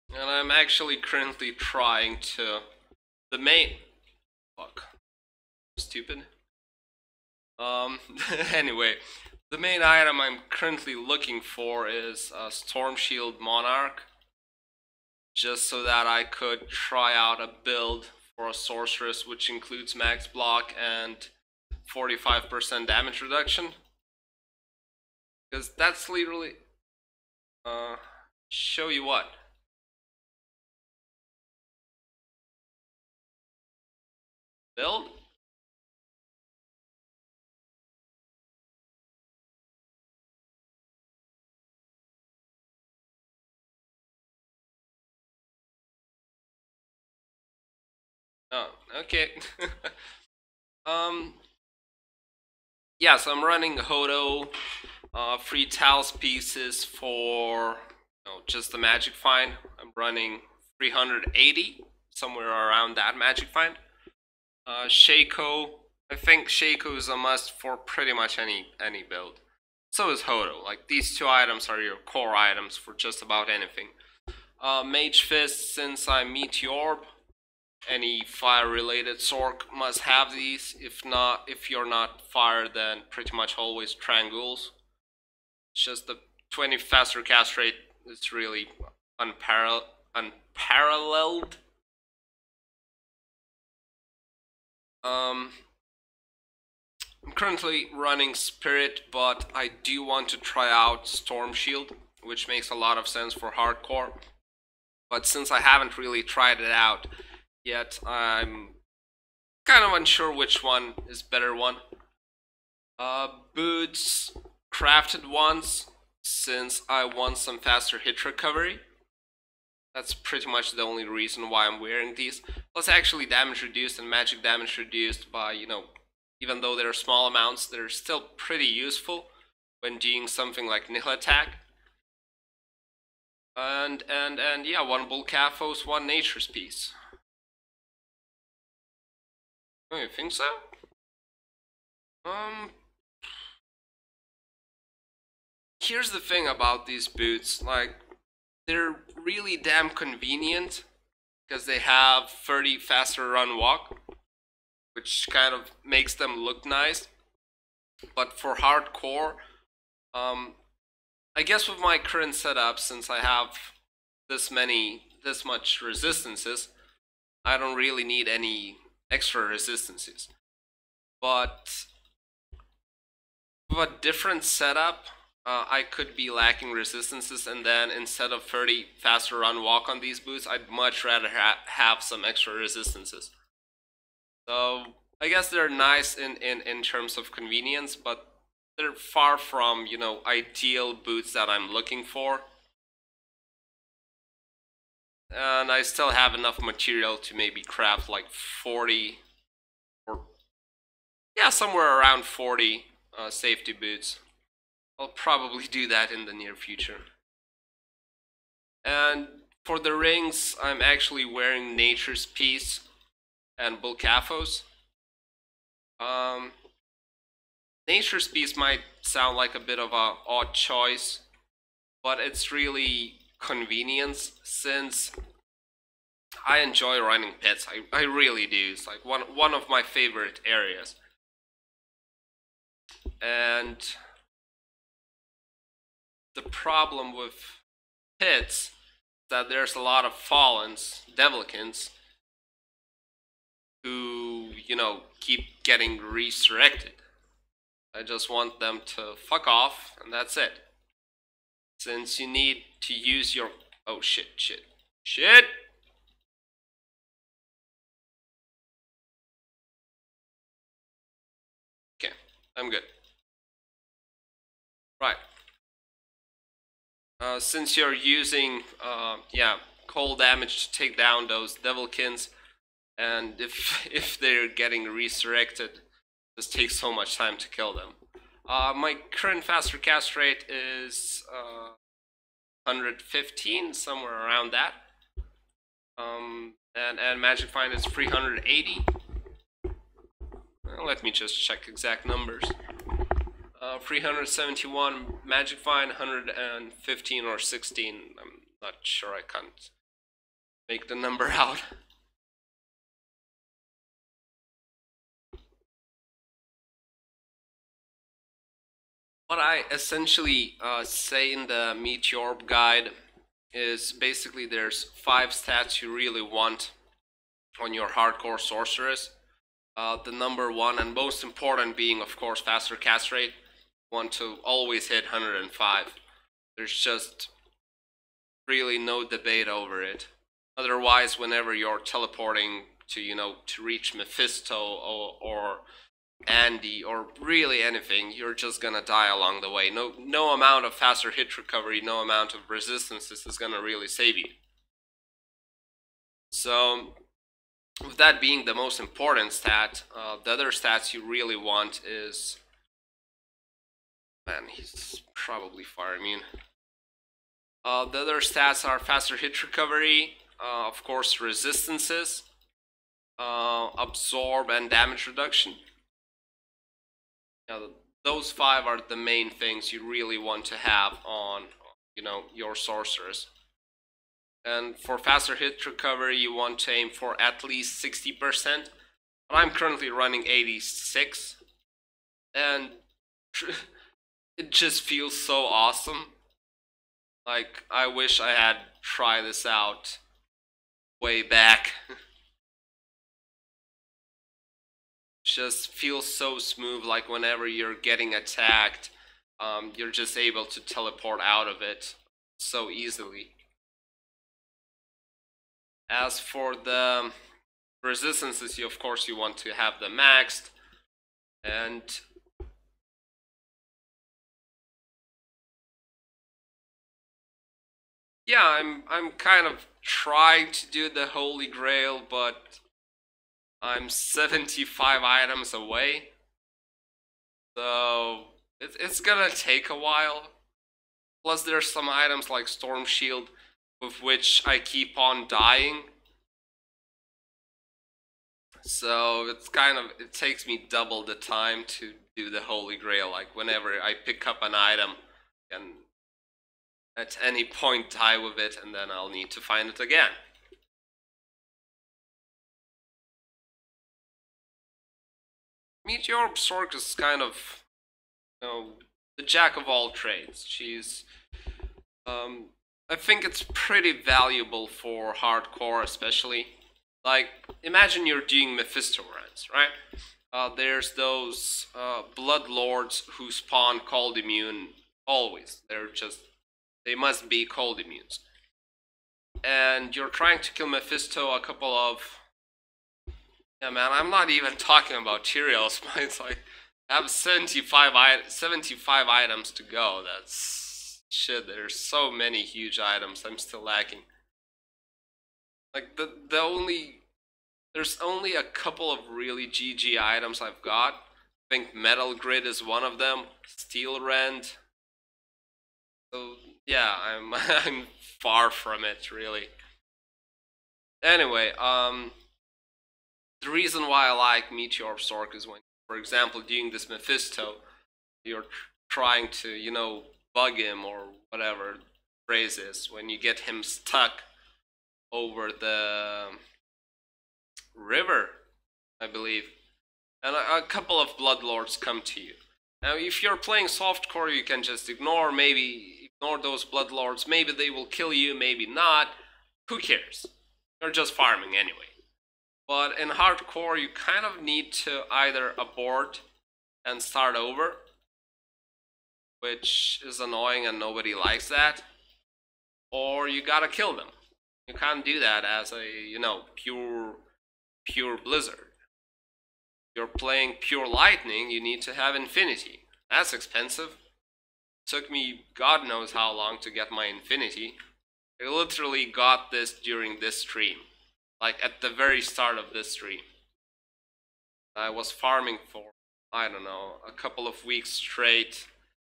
A: And I'm actually currently trying to... The main... Fuck. Stupid. Anyway, the main item I'm currently looking for is a Storm Shield Monarch. Just so that I could try out a build for a sorceress which includes max block and 45% damage reduction. Because that's literally... show you what. Build? Oh, okay. Yeah, so I'm running Hodo, free Talos pieces for just the magic find. I'm running 380, somewhere around that magic find. Shaco, I think Shaco is a must for pretty much any build. So is Hodo. Like, these two items are your core items for just about anything. Mage Fist, since I'm Meteorb, any fire-related Sorc must have these. If you're not fire, then pretty much always Trangules. It's just the 20 faster cast rate is really unparalleled. I'm currently running Spirit, but I do want to try out Storm Shield, which makes a lot of sense for hardcore. But since I haven't really tried it out yet, I'm kind of unsure which one is better one. Boots, crafted ones, since I want some faster hit recovery. That's pretty much the only reason why I'm wearing these. Plus actually damage reduced and magic damage reduced by, even though they're small amounts, they're still pretty useful when doing something like nihil attack. And yeah, one Bull Caphos, one Nature's Piece. Oh, you think so? Here's the thing about these boots, like, they're really damn convenient because they have 30 faster run walk, which kind of makes them look nice. But for hardcore, I guess with my current setup, since I have this much resistances, I don't really need any extra resistances. But with a different setup, I could be lacking resistances, and then instead of 30 faster run walk on these boots, I'd much rather have some extra resistances. So I guess they're nice in terms of convenience, but they're far from, ideal boots that I'm looking for. And I still have enough material to maybe craft like 40, or yeah, somewhere around 40 safety boots. I'll probably do that in the near future. And for the rings, I'm actually wearing Nature's Piece and Bull Caphos. Nature's Piece might sound like a bit of an odd choice, but it's really convenience, since I enjoy running pits. I really do. It's like one of my favorite areas. And the problem with pits is that there's a lot of Fallens, Devilkins, who, keep getting resurrected. I just want them to fuck off, and that's it. Since you need to use your... Oh, shit. Okay, I'm good. Right. Since you're using, cold damage to take down those Devilkins, and if they're getting resurrected, this takes so much time to kill them. My current faster cast rate is 115, somewhere around that. And Magic Find is 380. Let me just check exact numbers. 371 Magic Find, 115 or 16. I'm not sure, I can't make the number out. What I essentially say in the Meteorb guide is basically there's 5 stats you really want on your hardcore sorceress. The number 1 and most important being, of course, faster cast rate. You want to always hit 105. There's just really no debate over it. Otherwise, whenever you're teleporting to, to reach Mephisto or Andy or really anything, you're just gonna die along the way. No amount of faster hit recovery, no amount of resistances is gonna really save you. So, with that being the most important stat, the other stats you really want is... Man, he's probably fire immune. The other stats are faster hit recovery, of course resistances, absorb and damage reduction. Those 5 are the main things you really want to have on, your sorceress. And for faster hit recovery, you want to aim for at least 60%. But I'm currently running 86, and it just feels so awesome. Like, I wish I had tried this out way back. Just feels so smooth, like whenever you're getting attacked, you're just able to teleport out of it so easily. As for the resistances, of course you want to have them maxed, and yeah, I'm kind of trying to do the Holy Grail, but I'm 75 items away, so it's gonna take a while. Plus there's some items like Storm Shield with which I keep on dying, so it takes me double the time to do the Holy Grail. Like whenever I pick up an item, I can at any point die with it, and then I'll need to find it again. Meteorb Sork is kind of, the jack of all trades. She's, I think it's pretty valuable for hardcore, especially. Like, imagine you're doing Mephisto runs, right? There's those Blood Lords who spawn cold immune always. They must be cold immunes. And you're trying to kill Mephisto a couple of... Yeah, man, I'm not even talking about Tyrael's. It's like, I have 75 items to go. That's... shit, there's so many huge items I'm still lacking. Like, there's only a couple of really GG items I've got. I think Metal Grid is one of them. Steel Rend. So, yeah, I'm far from it, really. Anyway, the reason why I like Meteorb Sork is when, for example, doing this Mephisto, you're trying to, bug him or whatever the phrase is, when you get him stuck over the river, I believe, and a couple of Bloodlords come to you. Now, if you're playing softcore, you can just ignore those Bloodlords. Maybe they will kill you, maybe not. Who cares? You're just farming anyway. But in hardcore, you kind of need to either abort and start over, which is annoying and nobody likes that, or you gotta kill them. You can't do that as a, pure Blizzard. If you're playing pure Lightning, you need to have Infinity. That's expensive. It took me God knows how long to get my Infinity. I literally got this during this stream. like at the very start of this stream. I was farming for, I don't know, a couple of weeks straight,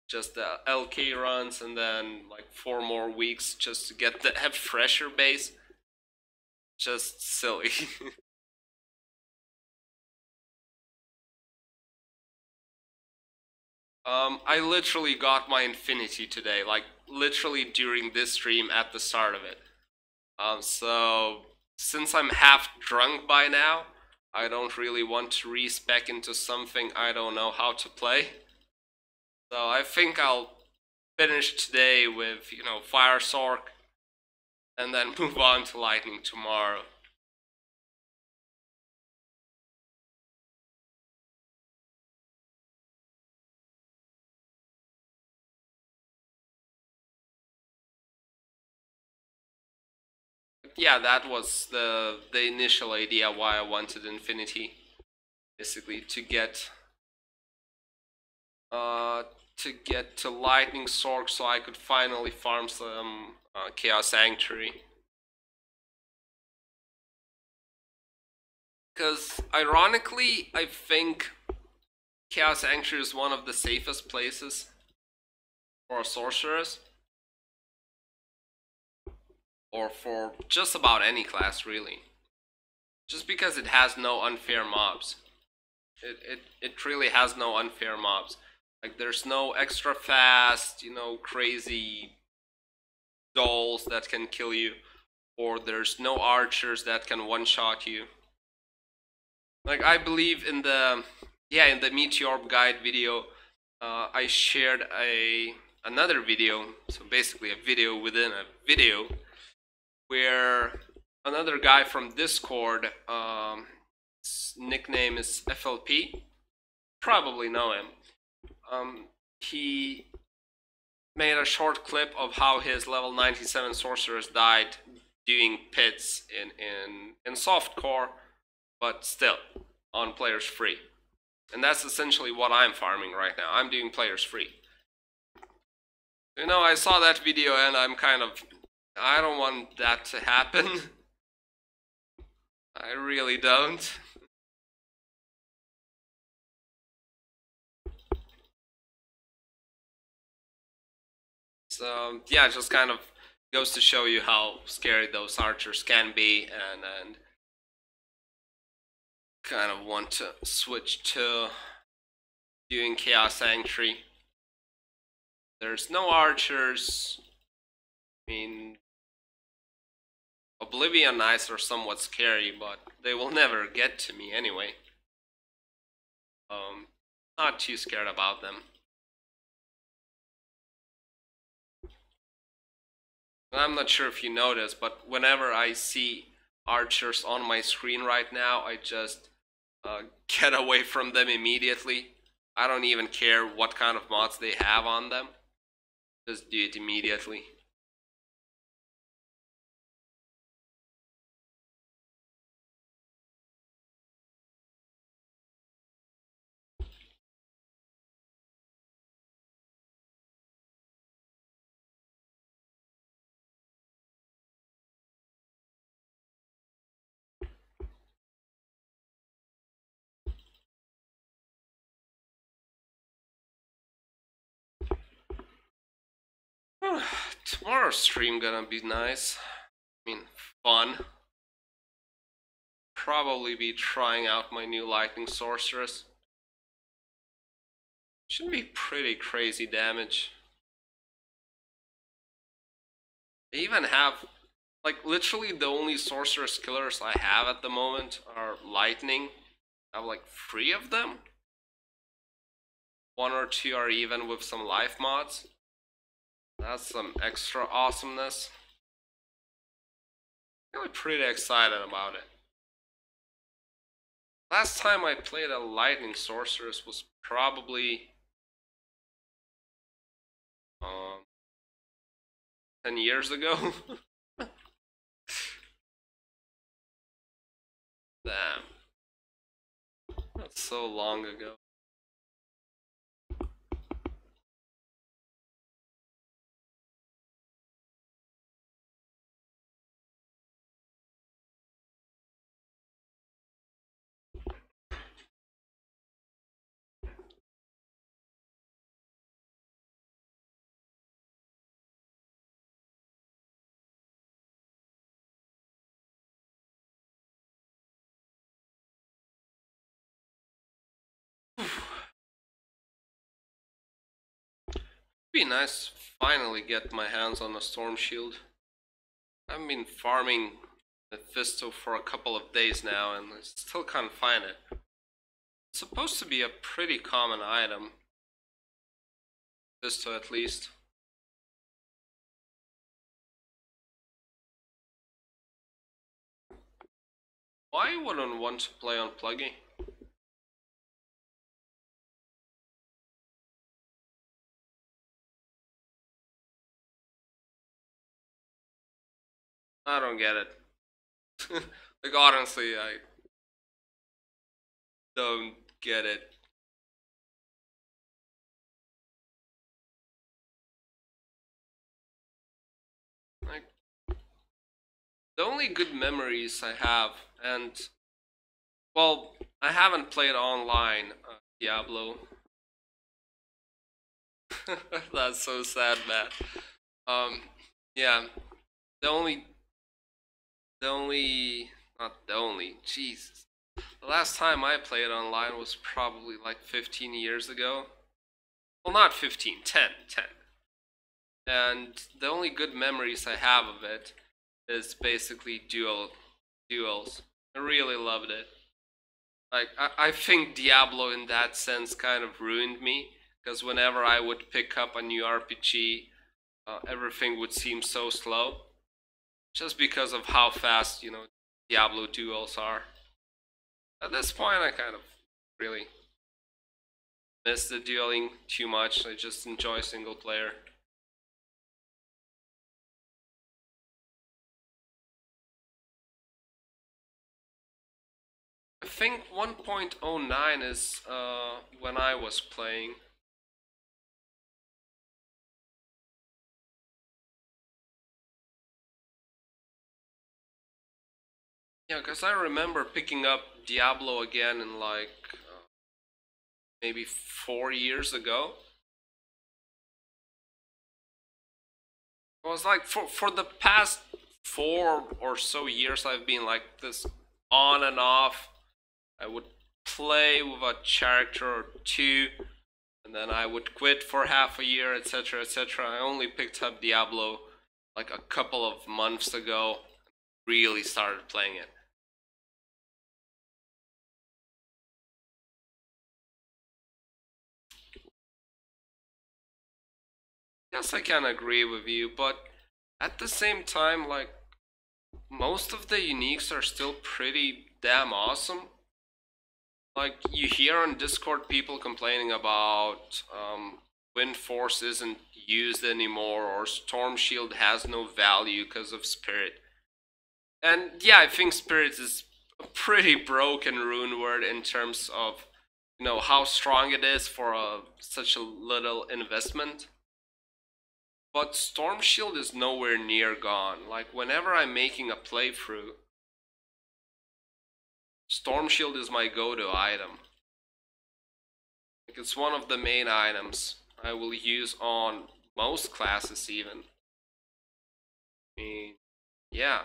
A: just the LK runs, and then like 4 more weeks just to get the F fresher base. Just silly. I literally got my infinity today, like literally during this stream at the start of it. So since I'm half drunk by now, I don't really want to respec into something I don't know how to play. So I think I'll finish today with, you know, Fire Sork, and then move on to Lightning tomorrow. Yeah, that was the initial idea why I wanted Infinity. Basically to get to Lightning Sork so I could finally farm some Chaos Sanctuary. Because ironically, I think Chaos Sanctuary is one of the safest places for a sorceress. Or for just about any class, really. Just because it has no unfair mobs. It really has no unfair mobs. Like, there's no extra fast, you know, crazy dolls that can kill you. Or there's no archers that can one-shot you. Like, I believe in the Meteorb guide video, I shared another video, so basically a video within a video, where another guy from Discord, his nickname is FLP, probably know him. He made a short clip of how his level 97 sorceress died doing pits in softcore, but still on players free. And that's essentially what I'm farming right now. I'm doing players free. You know, I saw that video and I'm kind of, I don't want that to happen. I really don't. So yeah, it just kind of goes to show you how scary those archers can be, and kind of want to switch to doing Chaos Sanctuary. There's no archers. I mean, Oblivion Knights are somewhat scary, but they will never get to me anyway. Not too scared about them. I'm not sure if you noticed, but whenever I see archers on my screen right now, I just get away from them immediately. I don't even care what kind of mods they have on them. Just do it immediately. Tomorrow's stream gonna be nice. I mean, fun. Probably be trying out my new Lightning Sorceress. Should be pretty crazy damage. They even have, like, literally the only Sorceress killers I have at the moment are Lightning. I have like 3 of them. 1 or 2 are even with some life mods. That's some extra awesomeness. Really pretty excited about it. Last time I played a Lightning Sorceress was probably 10 years ago. Damn. That's so long ago. Be nice to finally get my hands on a storm shield. I've been farming Mephisto for a couple of days now and I still can't find it. It's supposed to be a pretty common item. Mephisto at least. Why wouldn't want to play on Pluggy? I don't get it. Like honestly, I don't get it. Like, the only good memories I have, and well, I haven't played online Diablo. That's so sad, man. Yeah, the only, not the only, Jesus. The last time I played online was probably like 15 years ago. Well, not 15, 10. And the only good memories I have of it is basically duels. I really loved it. Like, I think Diablo in that sense kind of ruined me, because whenever I would pick up a new RPG, everything would seem so slow. Just because of how fast, Diablo duels are. At this point, I kind of really miss the dueling too much. I just enjoy single player. I think 1.09 is when I was playing. Yeah, because I remember picking up Diablo again in like maybe 4 years ago. It was like for the past 4 or so years I've been like this on and off. I would play with a character or two, and then I would quit for half a year, etc., etc. I only picked up Diablo like a couple of months ago, really started playing it. Yes, I can agree with you, but at the same time, like, most of the uniques are still pretty damn awesome. Like, you hear on Discord people complaining about Wind Force isn't used anymore, or Storm Shield has no value because of Spirit. And yeah, I think Spirit is a pretty broken rune word in terms of, how strong it is for such a little investment. But Storm Shield is nowhere near gone. Like, whenever I'm making a playthrough, Storm Shield is my go-to item. Like, it's one of the main items I will use on most classes even. I mean, yeah.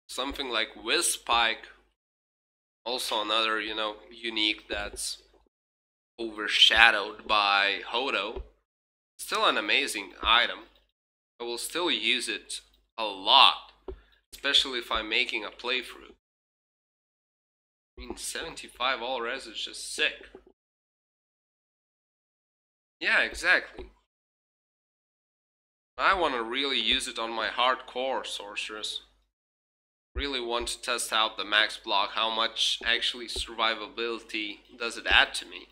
A: Something like Whiz Spike, also another, unique that's overshadowed by Hodo. Still an amazing item. I will still use it a lot, especially if I'm making a playthrough. I mean, 75 all res is just sick. Yeah, exactly. I want to really use it on my hardcore sorceress. Really want to test out the max block, how much actually survivability does it add to me.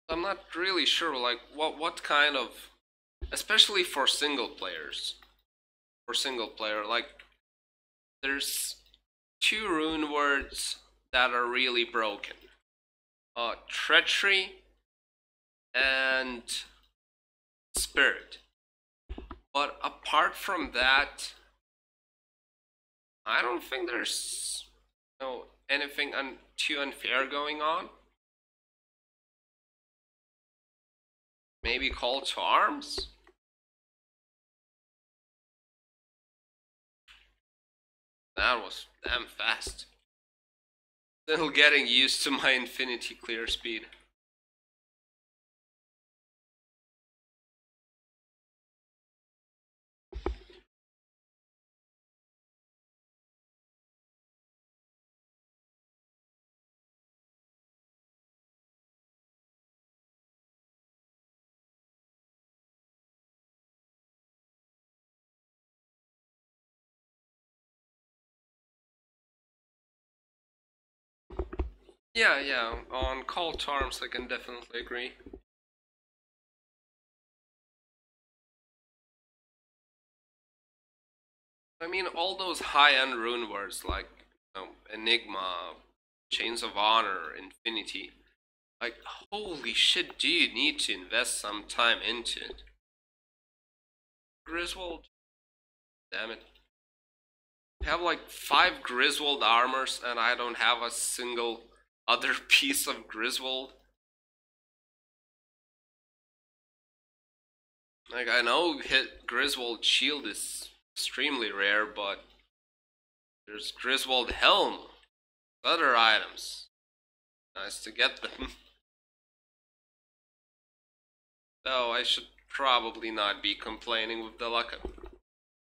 A: I'm not really sure, like, what kind of, especially for single players. For single player, like, there's 2 rune words that are really broken. Treachery and Spirit. But apart from that, I don't think there's anything too unfair going on. Maybe call to arms? That was damn fast. Still getting used to my infinity clear speed. Yeah, on call to arms I can definitely agree. I mean, all those high-end rune words like Enigma, Chains of Honor, Infinity. Like, holy shit, do you need to invest some time into it? Griswold? Damn it. I have like 5 Griswold armors and I don't have a single other piece of Griswold. Like, I know hit Griswold shield is extremely rare, but there's Griswold helm, other items. Nice to get them. Though I should probably not be complaining with the luck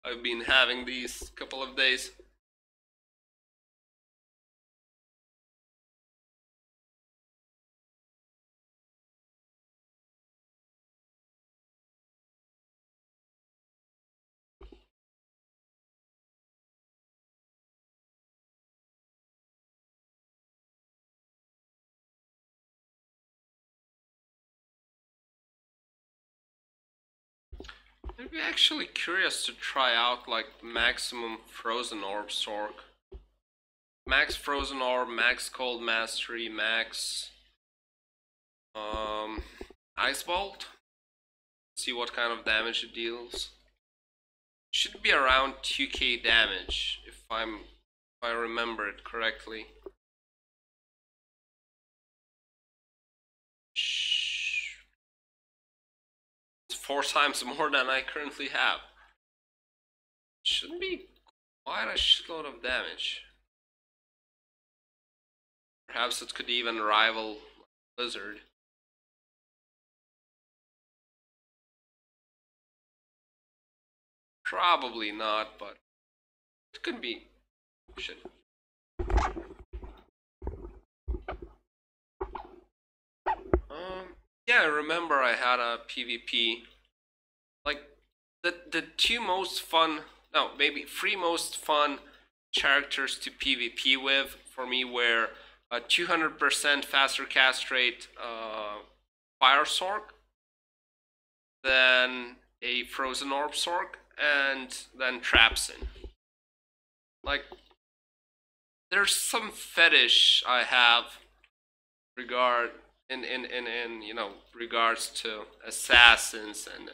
A: I've been having these couple of days. I'd be actually curious to try out like maximum frozen orb sork. Max frozen orb, max cold mastery, max ice bolt. See what kind of damage it deals. Should be around 2k damage if I remember it correctly. It's 4 times more than I currently have. Shouldn't be quite a shitload of damage. Perhaps it could even rival Blizzard. Probably not, but it could be. Shit. Yeah, I remember I had a PvP. Like, the 2 most fun, no, maybe 3 most fun characters to PvP with for me were a 200% faster cast rate Fire Sork, then a Frozen Orb Sork, and then Trapsin. Like, there's some fetish I have regard in regards to assassins and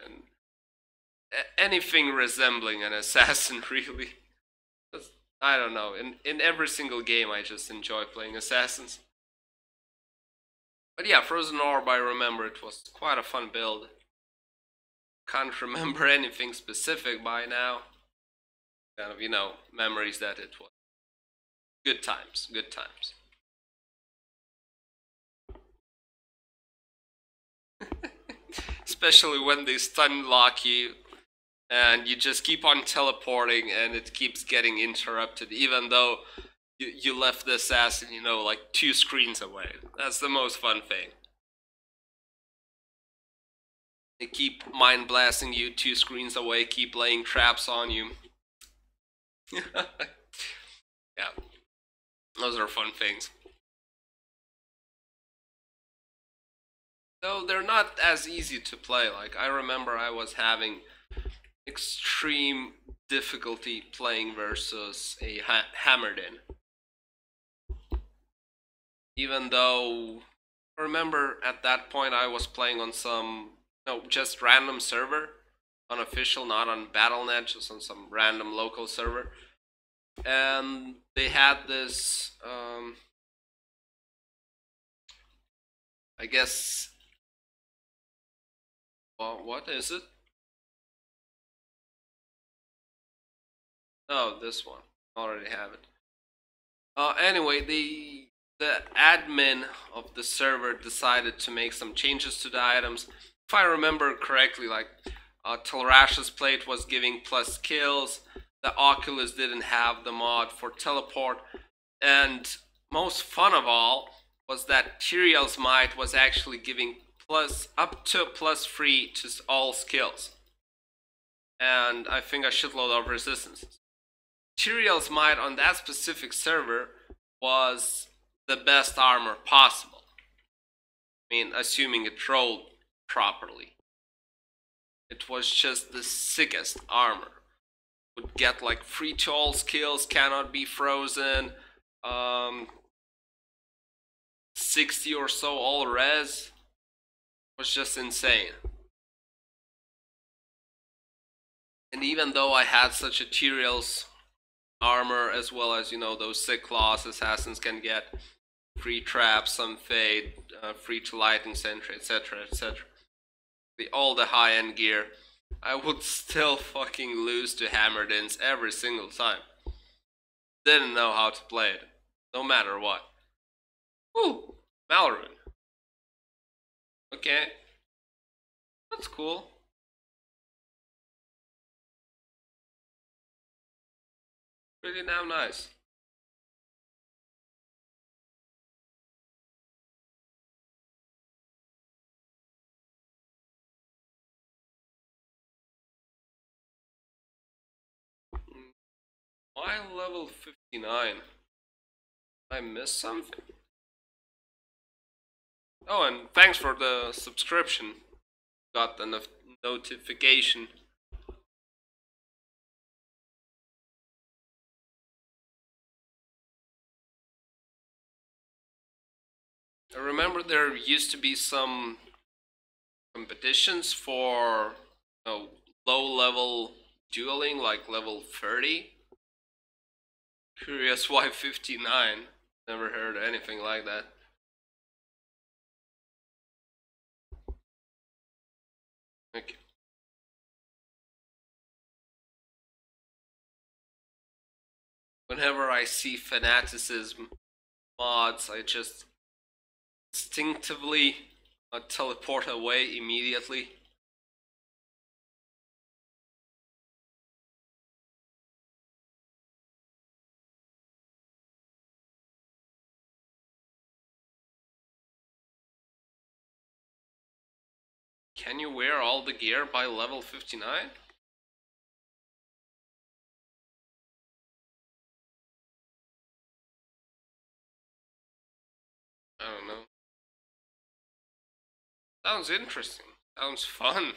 A: anything resembling an assassin really. I don't know, in every single game I just enjoy playing assassins. But yeah, Frozen Orb, I remember it was quite a fun build. Can't remember anything specific by now. Kind of, memories that it was. Good times, good times. Especially when they stun lock you and you just keep on teleporting and it keeps getting interrupted even though you left the assassin, like 2 screens away. That's the most fun thing. They keep mind blasting you 2 screens away, keep laying traps on you. Yeah, those are fun things. Though they're not as easy to play. Like, I remember I was having extreme difficulty playing versus a Hammerdin. Even though, I remember at that point I was playing on some, just random server. Unofficial, not on Battle.net, just on some random local server. and they had this, I guess, well, what is it? Oh, this one. Already have it. Anyway, the admin of the server decided to make some changes to the items. If I remember correctly, like Telrash's plate was giving plus kills. The Oculus didn't have the mod for teleport, and most fun of all was that Tyrael's Might was actually giving plus up to +3 to all skills, and I think a shitload of resistances. Tyrael's Might on that specific server was the best armor possible. I mean, assuming it rolled properly. It was just the sickest armor. Would get like free to all skills, cannot be frozen, 60 or so all res. Was just insane. And even though I had such a Tyrael's armor, as well as, you know, those sick claws assassins can get, free traps, some fade, free to lightning sentry, etc, etc, all the high-end gear, I would still fucking lose to Hammerdins every single time. Didn't know how to play it, no matter what. Ooh, Malrune. Okay, that's cool. Pretty damn nice. Why level 59? I missed something? Oh, and thanks for the subscription. Got the notification. I remember there used to be some competitions for, you know, low level dueling, like level 30. Curious why 59. Never heard anything like that. Okay. Whenever I see fanaticism mods, I just instinctively teleport away immediately. Can you wear all the gear by level 59? I don't know. Sounds interesting. Sounds fun.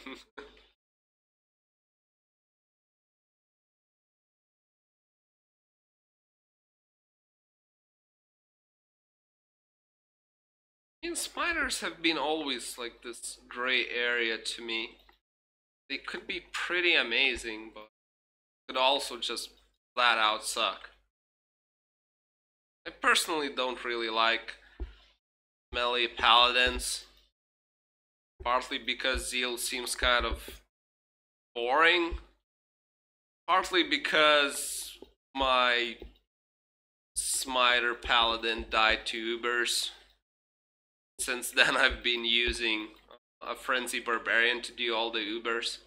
A: I mean, spiders have been always like this gray area to me. They could be pretty amazing, but could also just flat out suck. I personally don't really like melee paladins, partly because Zeal seems kind of boring, partly because my Smiter paladin died to Ubers. Since then I've been using a Frenzy Barbarian to do all the Ubers.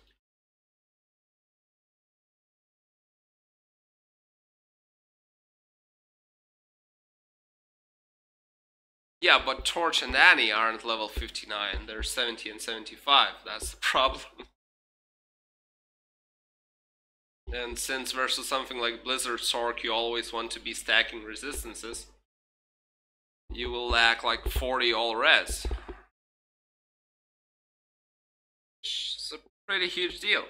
A: Yeah, but Torch and Annie aren't level 59, they're 70 and 75, that's the problem. And since versus something like Blizzard Sork you always want to be stacking resistances, you will lack like 40 all res. It's a pretty huge deal.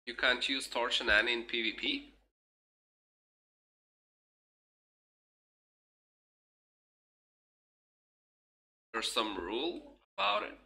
A: You can't use Torch and Annie in PvP? There's some rule about it?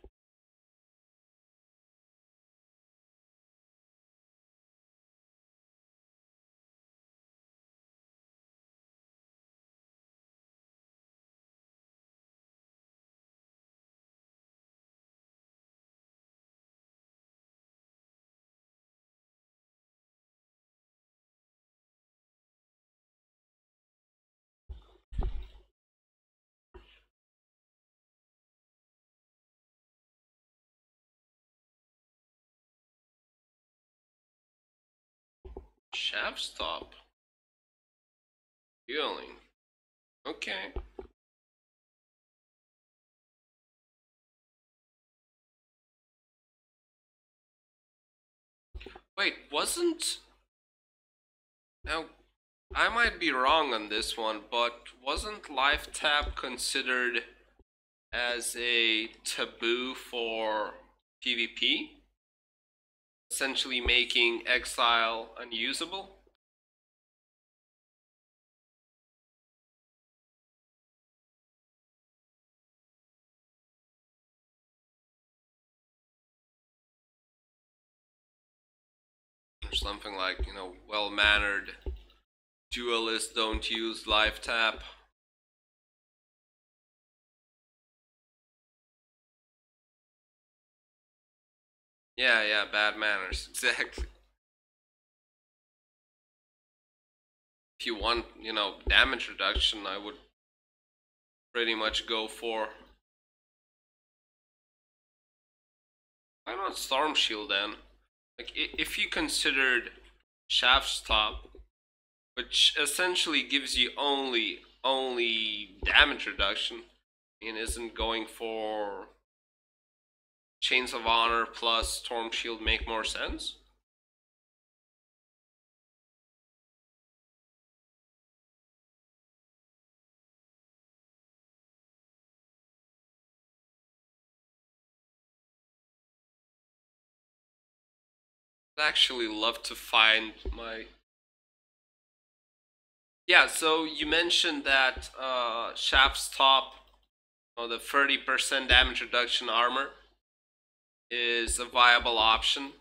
A: Shaft stop. Healing. Okay. Wait, wasn't... Now, I might be wrong on this one, but wasn't life tap considered as a taboo for PvP? Essentially making exile unusable? Or something like, you know, well-mannered duelists don't use life tap. Yeah, bad manners, exactly. If you want, you know, damage reduction, I would pretty much go for... Why not Storm Shield then? Like, if you considered Shaft Stop, which essentially gives you only damage reduction, and isn't going for Chains of Honor plus Storm Shield make more sense? I'd actually love to find my... Yeah, so you mentioned that Shaft's top, the 30% damage reduction armor is a viable option.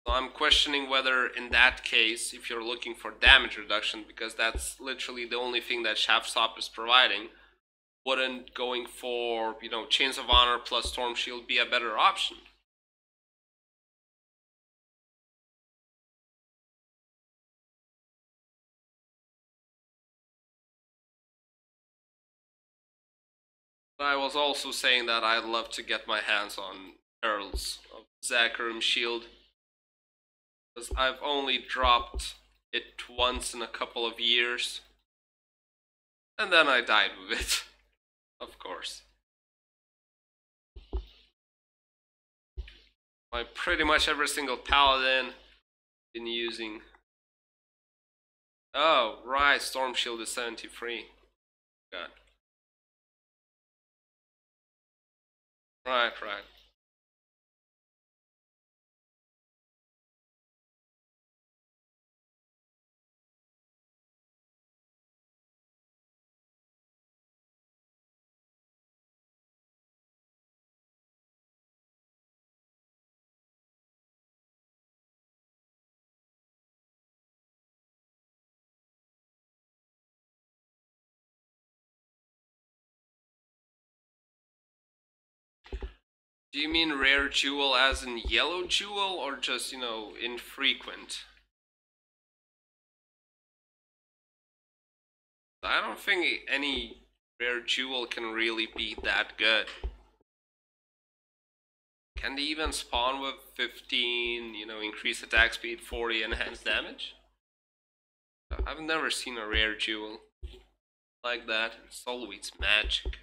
A: So I'm questioning whether in that case, if you're looking for damage reduction, because that's literally the only thing that Shaft's top is providing, wouldn't going for, you know, Chains of Honor plus Storm Shield be a better option? I was also saying that I'd love to get my hands on Heralds of Zakarum Shield, because I've only dropped it once in a couple of years, and then I died with it, of course. Like pretty much every single paladin been using... Oh, right, Storm Shield is 73. God. Right. Do you mean rare jewel as in yellow jewel, or just, you know, infrequent? I don't think any rare jewel can really be that good. Can they even spawn with 15, you know, increased attack speed, 40 enhanced damage? I've never seen a rare jewel like that. It's always magic.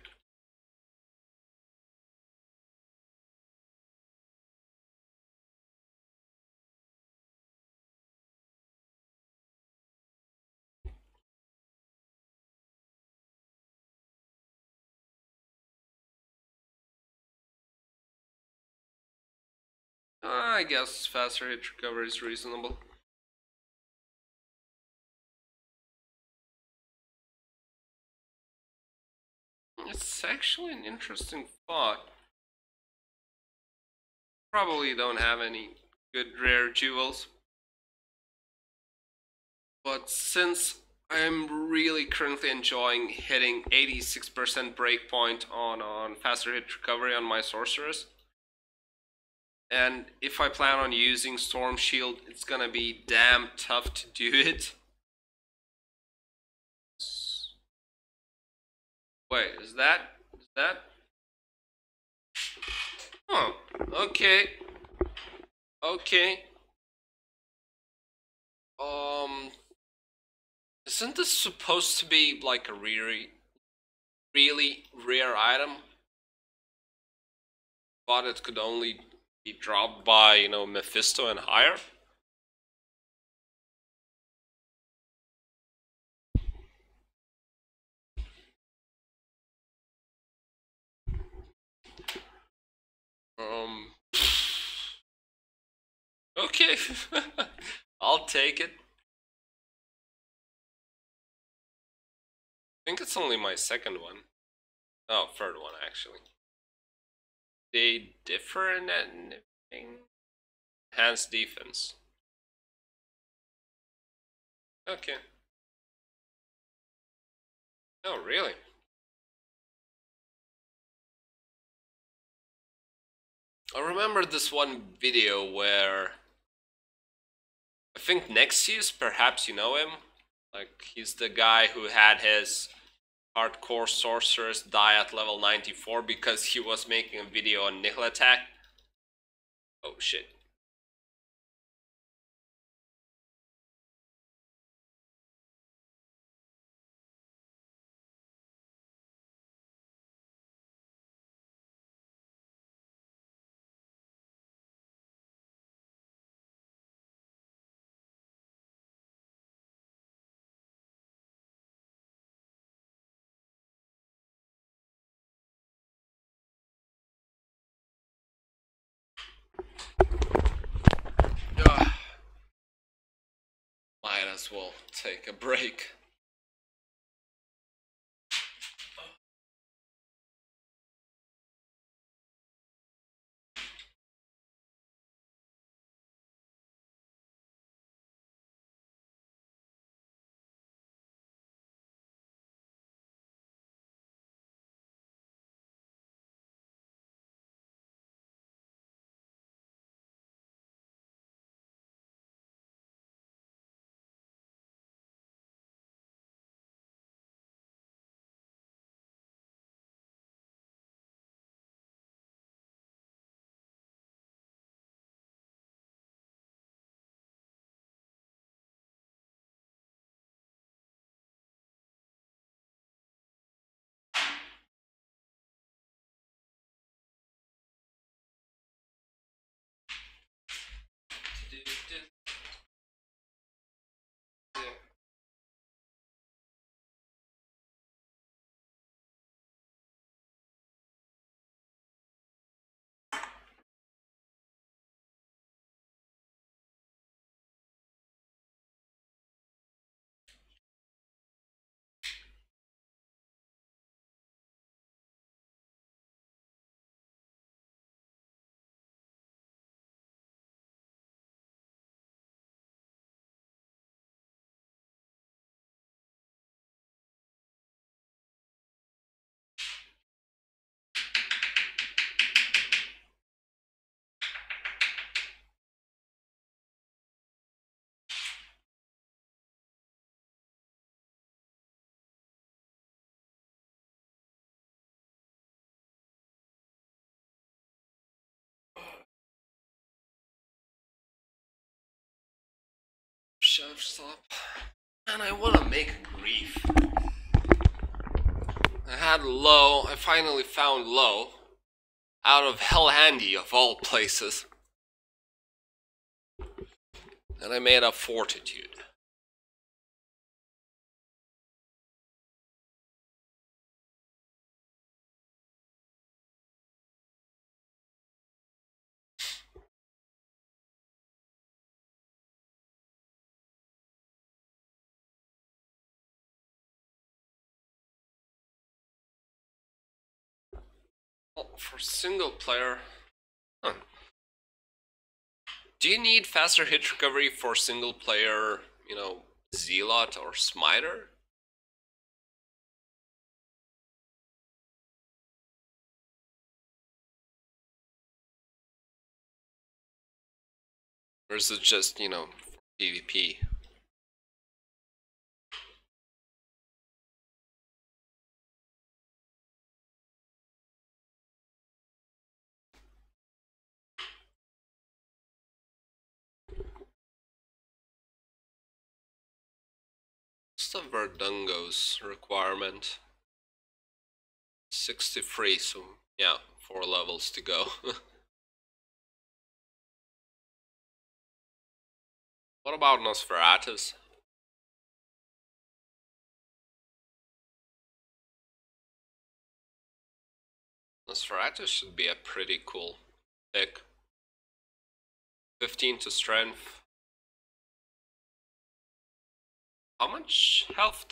A: I guess faster hit recovery is reasonable. It's actually an interesting thought. Probably don't have any good rare jewels. But since I'm really currently enjoying hitting 86% breakpoint on faster hit recovery on my sorceress, and if I plan on using Storm Shield, it's gonna be damn tough to do it. Wait, is that? Oh, okay. Okay. Isn't this supposed to be like a really rare item? Thought it could only be dropped by, you know, Mephisto and higher? Um, okay. I'll take it. I think it's only my second one. Oh, third one, actually. They differ in anything? Enhanced defense. Okay. Oh, really? I remember this one video where I think Nexius, perhaps you know him? Like, he's the guy who had his hardcore sorceress die at level 94 because he was making a video on Nihil attack. Oh shit. Ugh. Might as well take a break. Stop. And I wanna make a grief. I had low, I finally found low. Out of Hell Handy of all places. And I made up Fortitude. Well, for single player, huh. Do you need faster hit recovery for single player, you know, Zealot or Smiter? Or is it just, you know, PvP? What's the Verdungo's requirement? 63, so yeah, 4 levels to go. What about Nosferatus? Nosferatus should be a pretty cool pick. 15 to strength. How much health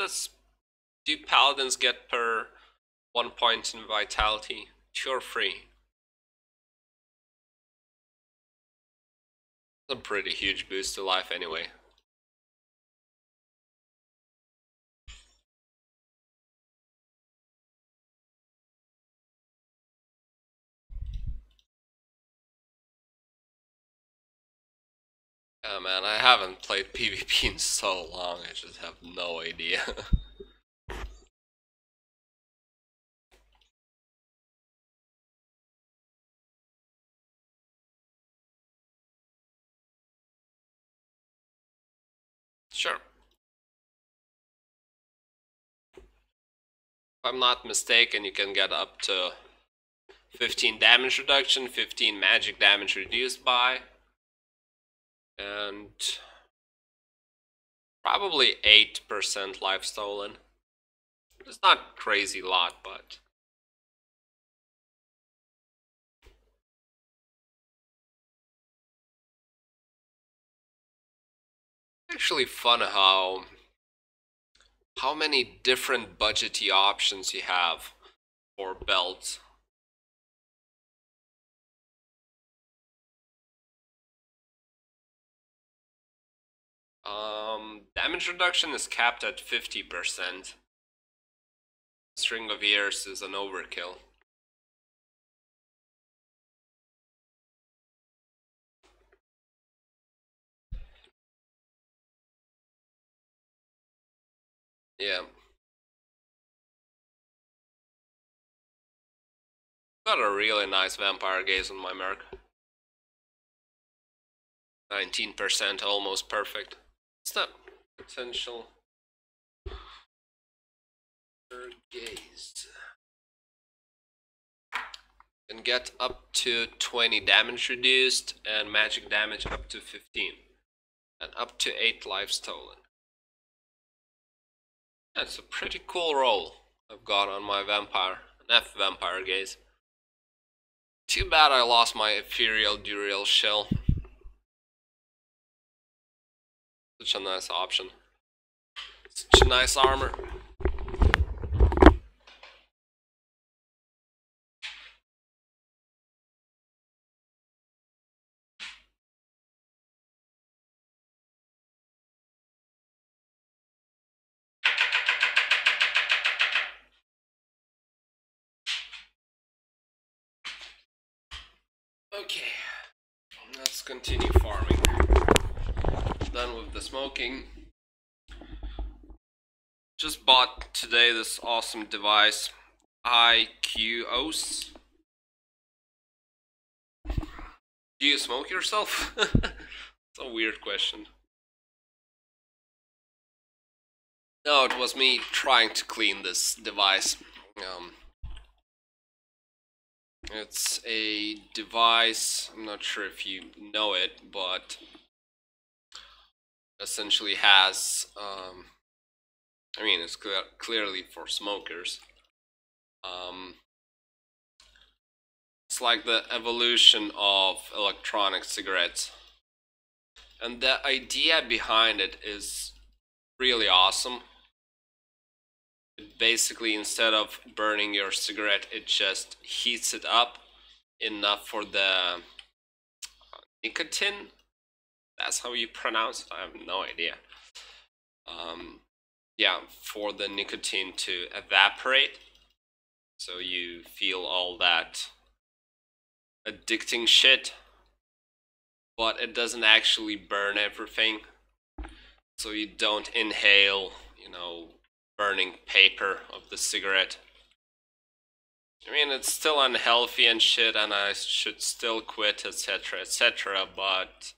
A: do paladins get per 1 point in vitality? 2 or 3? A pretty huge boost to life anyway. Yeah, man, I haven't played PvP in so long, I just have no idea. Sure. If I'm not mistaken, you can get up to 15 damage reduction, 15 magic damage reduced by, and probably 8% life stolen. It's not crazy lot, but actually fun how many different budgety options you have for belts. Damage reduction is capped at 50%. String of Years is an overkill. Yeah. Got a really nice vampire gaze on my merc. 19%, almost perfect. What's that potential gaze? Can get up to 20 damage reduced and magic damage up to 15. And up to 8 life stolen. That's a pretty cool roll I've got on my vampire, an F vampire gaze. Too bad I lost my ethereal duriel shell. Such a nice option. Such a nice armor. Okay, let's continue farming. Done with the smoking. Just bought today this awesome device, IQOS. Do you smoke yourself? It's a weird question. No, it was me trying to clean this device. It's a device, I'm not sure if you know it, but essentially has, I mean, it's clearly for smokers. It's like the evolution of electronic cigarettes. And the idea behind it is really awesome. It basically, instead of burning your cigarette, it just heats it up enough for the nicotine. That's how you pronounce it. I have no idea. Yeah, for the nicotine to evaporate, so you feel all that addicting shit, but it doesn't actually burn everything, so you don't inhale, burning paper of the cigarette. I mean, it's still unhealthy and shit, and I should still quit, etc., etc., but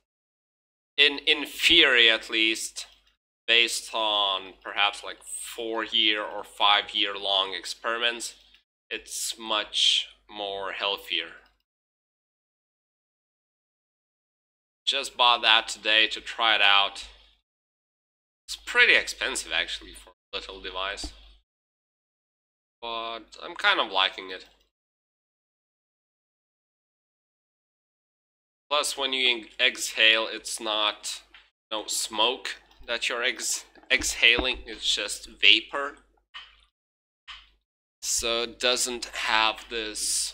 A: in theory, at least, based on perhaps like 4-year or 5-year long experiments, it's much more healthier. Just bought that today to try it out. It's pretty expensive actually for a little device, but I'm kind of liking it. Plus, when you exhale, it's not no smoke that you're exhaling, it's just vapor. So it doesn't have this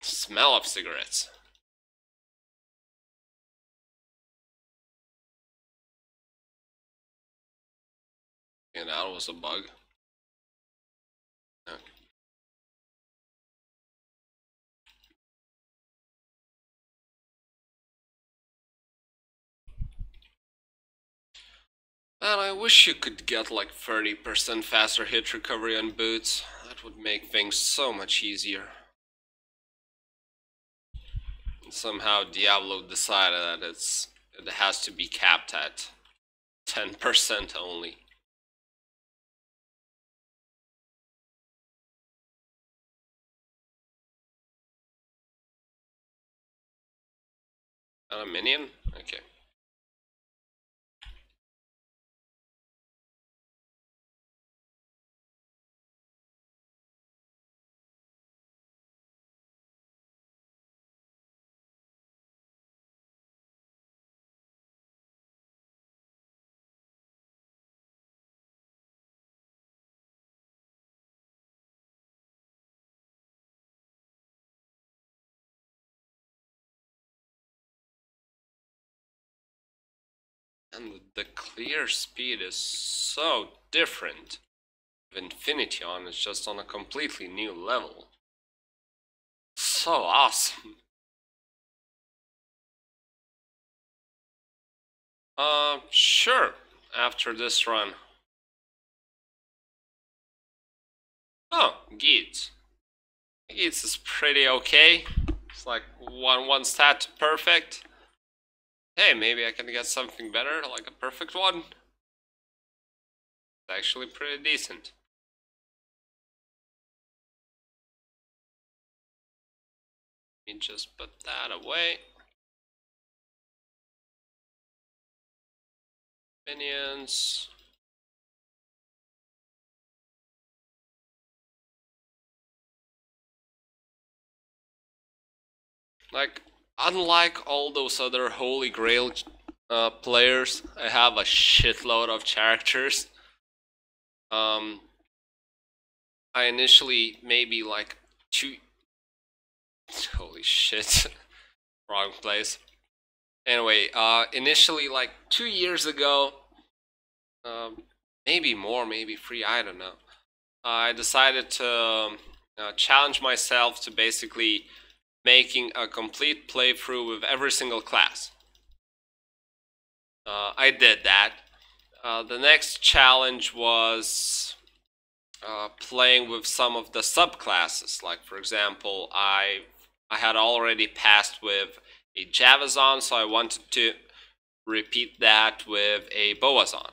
A: smell of cigarettes. And that was a bug. Okay. And I wish you could get like 30% faster hit recovery on boots. That would make things so much easier. And somehow Diablo decided that it has to be capped at 10% only. And a minion? Okay. And the clear speed is so different. Infinity on is just on a completely new level. So awesome. Sure. After this run. Oh, Geats. Geats is pretty okay. It's like one stat to perfect. Hey, maybe I can get something better, like a perfect one. It's actually pretty decent. Let me just put that away. Minions. Like, unlike all those other Holy Grail players, I have a shitload of characters. I initially maybe like 2. Holy shit. Wrong place. Anyway, initially like 2 years ago, maybe more, maybe 3, I don't know. I decided to challenge myself to basically making a complete playthrough with every single class. I did that. The next challenge was playing with some of the subclasses. Like, for example, I had already passed with a Javazon, so I wanted to repeat that with a Boazon.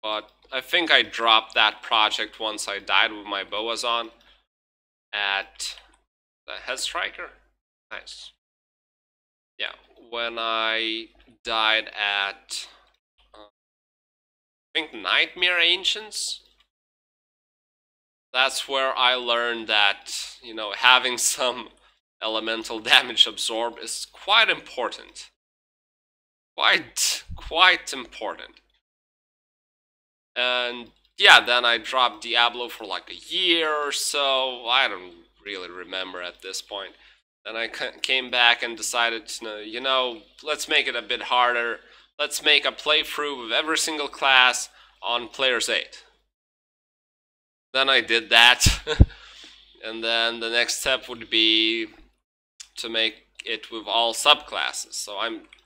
A: But I think I dropped that project once I died with my Boazon at the Head Striker. Nice. Yeah, when I died at, I think, Nightmare Ancients. That's where I learned that, having some elemental damage absorb is quite important. Quite important. And yeah, then I dropped Diablo for like a year or so. I don't really remember at this point. Then I came back and decided to, you know, let's make it a bit harder. Let's make a playthrough with every single class on Player's 8. Then I did that. And then the next step would be to make it with all subclasses. So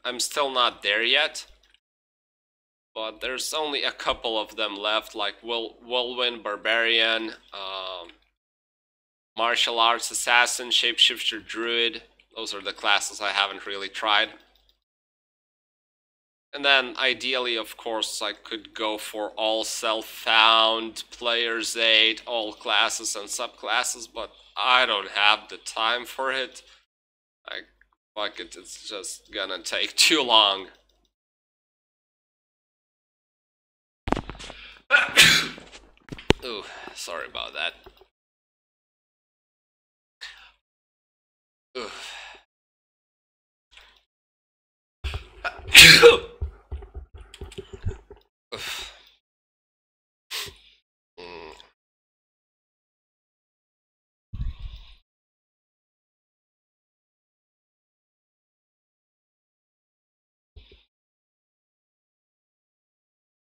A: I'm still not there yet. But there's only a couple of them left, like Whirlwind Barbarian, Martial Arts Assassin, Shapeshifter Druid. Those are the classes I haven't really tried. And then ideally, of course, I could go for all self-found, Player's 8, all classes and subclasses, but I don't have the time for it. Fuck it, it's just gonna take too long. Ooh, sorry about that. Ooh.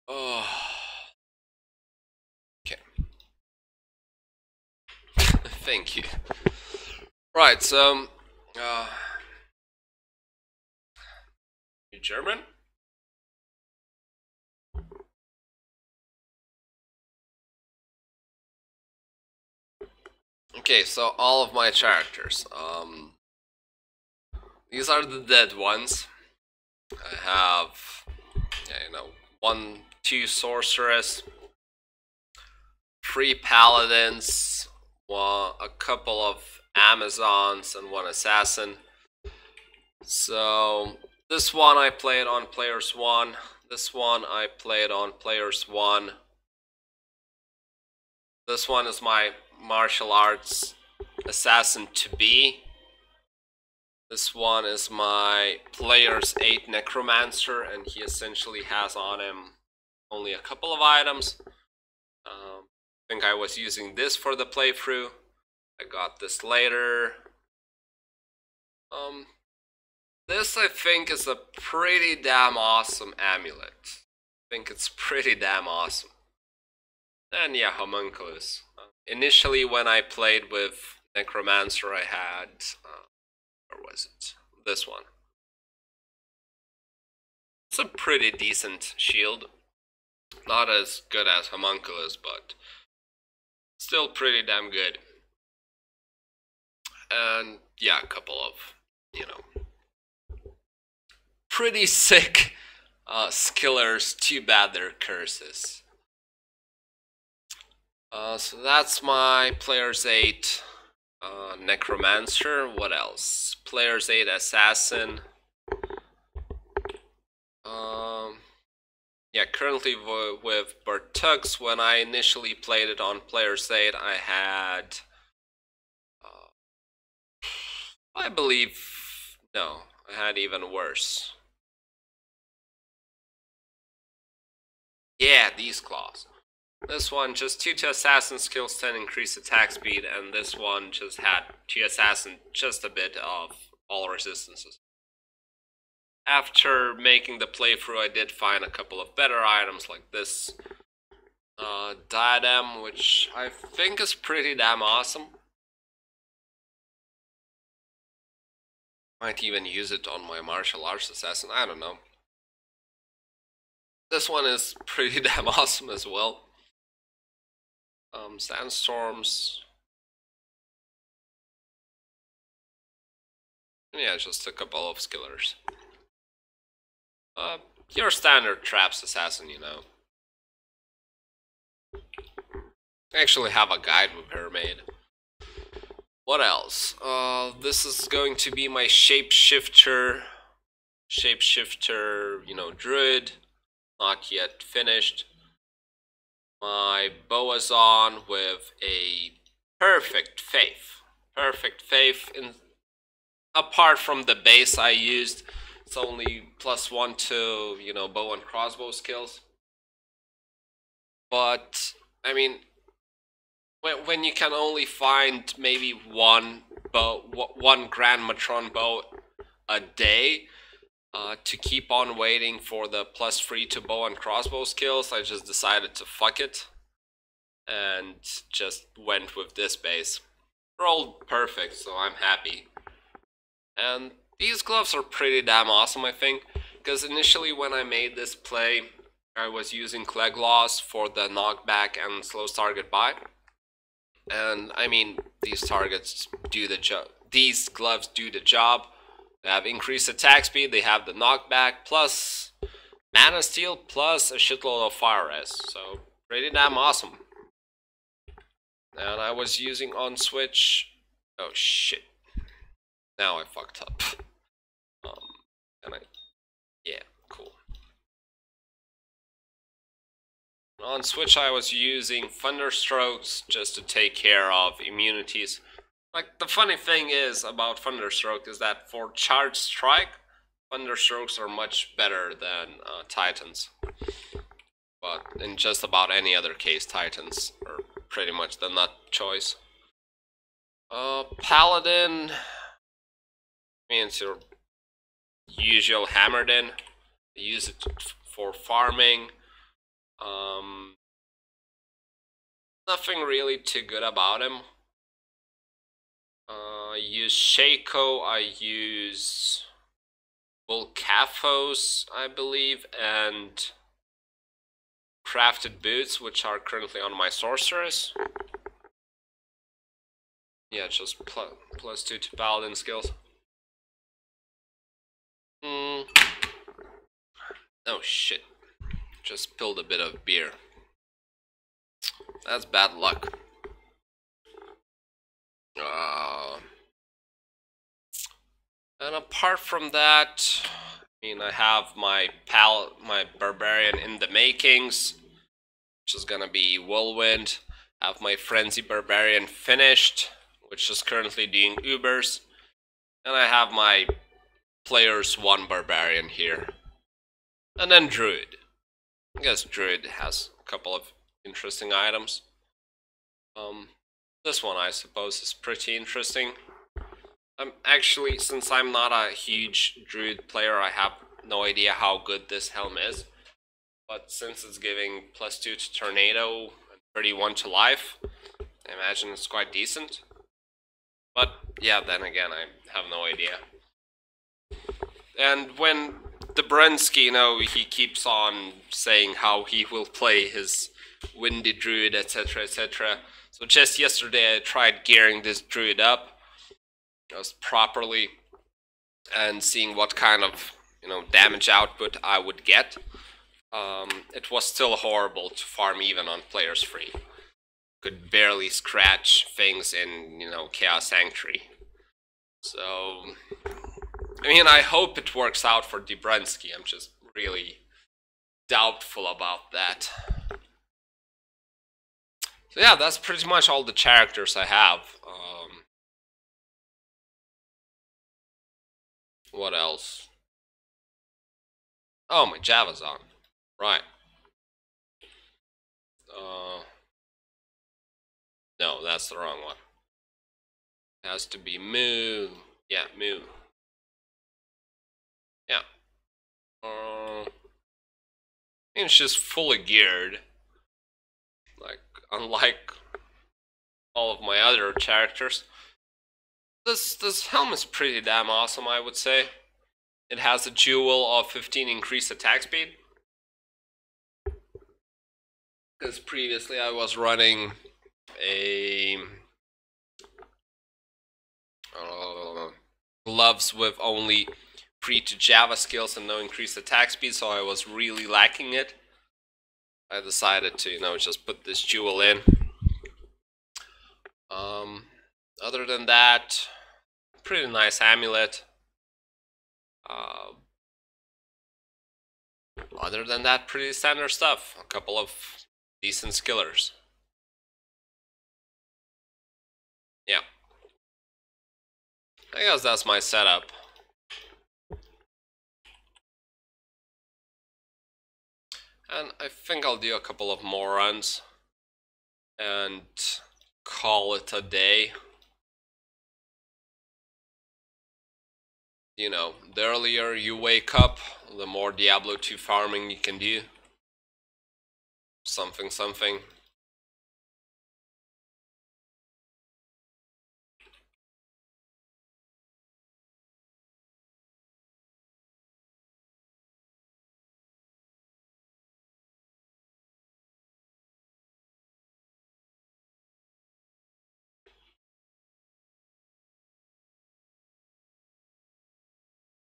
A: Oh. Okay. Thank you. Right, so you German? Okay, so all of my characters. These are the dead ones. I have, yeah, you know, 1, 2 sorceress, 3 paladins, a couple of Amazons, and 1 assassin. So this one I played on Players 1. This one I played on Players 1. This one is my martial arts assassin to be. This one is my Players 8 necromancer, and he essentially has on him only a couple of items. I think I was using this for the playthrough. I got this later. This I think is a pretty damn awesome amulet. I think it's pretty damn awesome. And yeah, homunculus. Initially when I played with necromancer I had, where was it? This one. It's a pretty decent shield. Not as good as homunculus, but still pretty damn good. And yeah, a couple of, you know, pretty sick skillers. Too bad they're curses. So that's my Players 8 necromancer. What else? Players 8 assassin. Yeah, currently with Bertux. When I initially played it on Players 8, I had, I believe, no, I had even worse. Yeah, these claws. This one just 2 to assassin skills, 10 increased attack speed, and this one just had 2 assassin, just a bit of all resistances. After making the playthrough, I did find a couple of better items like this diadem, which I think is pretty damn awesome. Might even use it on my martial arts assassin, I don't know. This one is pretty damn awesome as well. Sandstorms. Yeah, just a couple of skillers. Your standard traps assassin, you know. I actually have a guide with her made. What else? This is going to be my shapeshifter, you know, druid. Not yet finished. My Boazon with a perfect faith. Perfect faith. Apart from the base I used, it's only +1 to, you know, bow and crossbow skills. But I mean, when you can only find maybe one Grand Matron bow a day, to keep on waiting for the +3 to bow and crossbow skills, I just decided to fuck it and just went with this base. Rolled perfect, so I'm happy. And these gloves are pretty damn awesome, I think, because initially when I made this play, I was using Cleglaws for the knockback and slow target buy. And I mean, these targets do the job. These gloves do the job. They have increased attack speed, they have the knockback, plus mana steal, plus a shitload of fire res. So, pretty damn awesome. And I was using on Switch. Oh shit. Now I fucked up. Yeah, cool. On Switch I was using Thunderstrokes just to take care of immunities. Like, the funny thing is about Thunderstroke is that for Charged Strike, Thunderstrokes are much better than Titans. But in just about any other case, Titans are pretty much the nut choice. Paladin means your usual hammered in. You use it for farming. Nothing really too good about him. I use Shaco, I use Volcaphos, I believe, and Crafted Boots, which are currently on my sorceress. Yeah, just +2 to paladin skills. Oh shit. Just spilled a bit of beer. That's bad luck. And apart from that, I mean, I have my barbarian in the makings, which is gonna be Whirlwind. I have my frenzy barbarian finished, which is currently doing Ubers, and I have my players 1 barbarian here, and then Druid. I guess Druid has a couple of interesting items. This one I suppose is pretty interesting. Actually, since I'm not a huge Druid player, I have no idea how good this helm is. But since it's giving +2 to Tornado and 31 to life, I imagine it's quite decent. But yeah, then again, I have no idea. And when Dabrowski, you know, he keeps on saying how he will play his Windy Druid, etc., etc. So just yesterday I tried gearing this Druid up properly and seeing what kind of, you know, damage output I would get. It was still horrible to farm even on players free. Could barely scratch things in, you know, Chaos Sanctuary. So, I mean, I hope it works out for Dabrowski. I'm just really doubtful about that. So yeah, that's pretty much all the characters I have. What else? Oh, my Java's on. Right. No, that's the wrong one. It has to be Moo. Yeah, Moo. Yeah. It's just fully geared. Like, unlike all of my other characters. This helm is pretty damn awesome, I would say. It has a jewel of 15 increased attack speed. Because previously I was running a gloves with only pre to Java skills and no increased attack speed, so I was really lacking it. I decided to, you know, just put this jewel in. Other than that, pretty nice amulet. Other than that, pretty standard stuff. A couple of decent skillers. Yeah. I guess that's my setup. And I think I'll do a couple of more runs. and call it a day. You know, the earlier you wake up, the more Diablo 2 farming you can do. Something, something.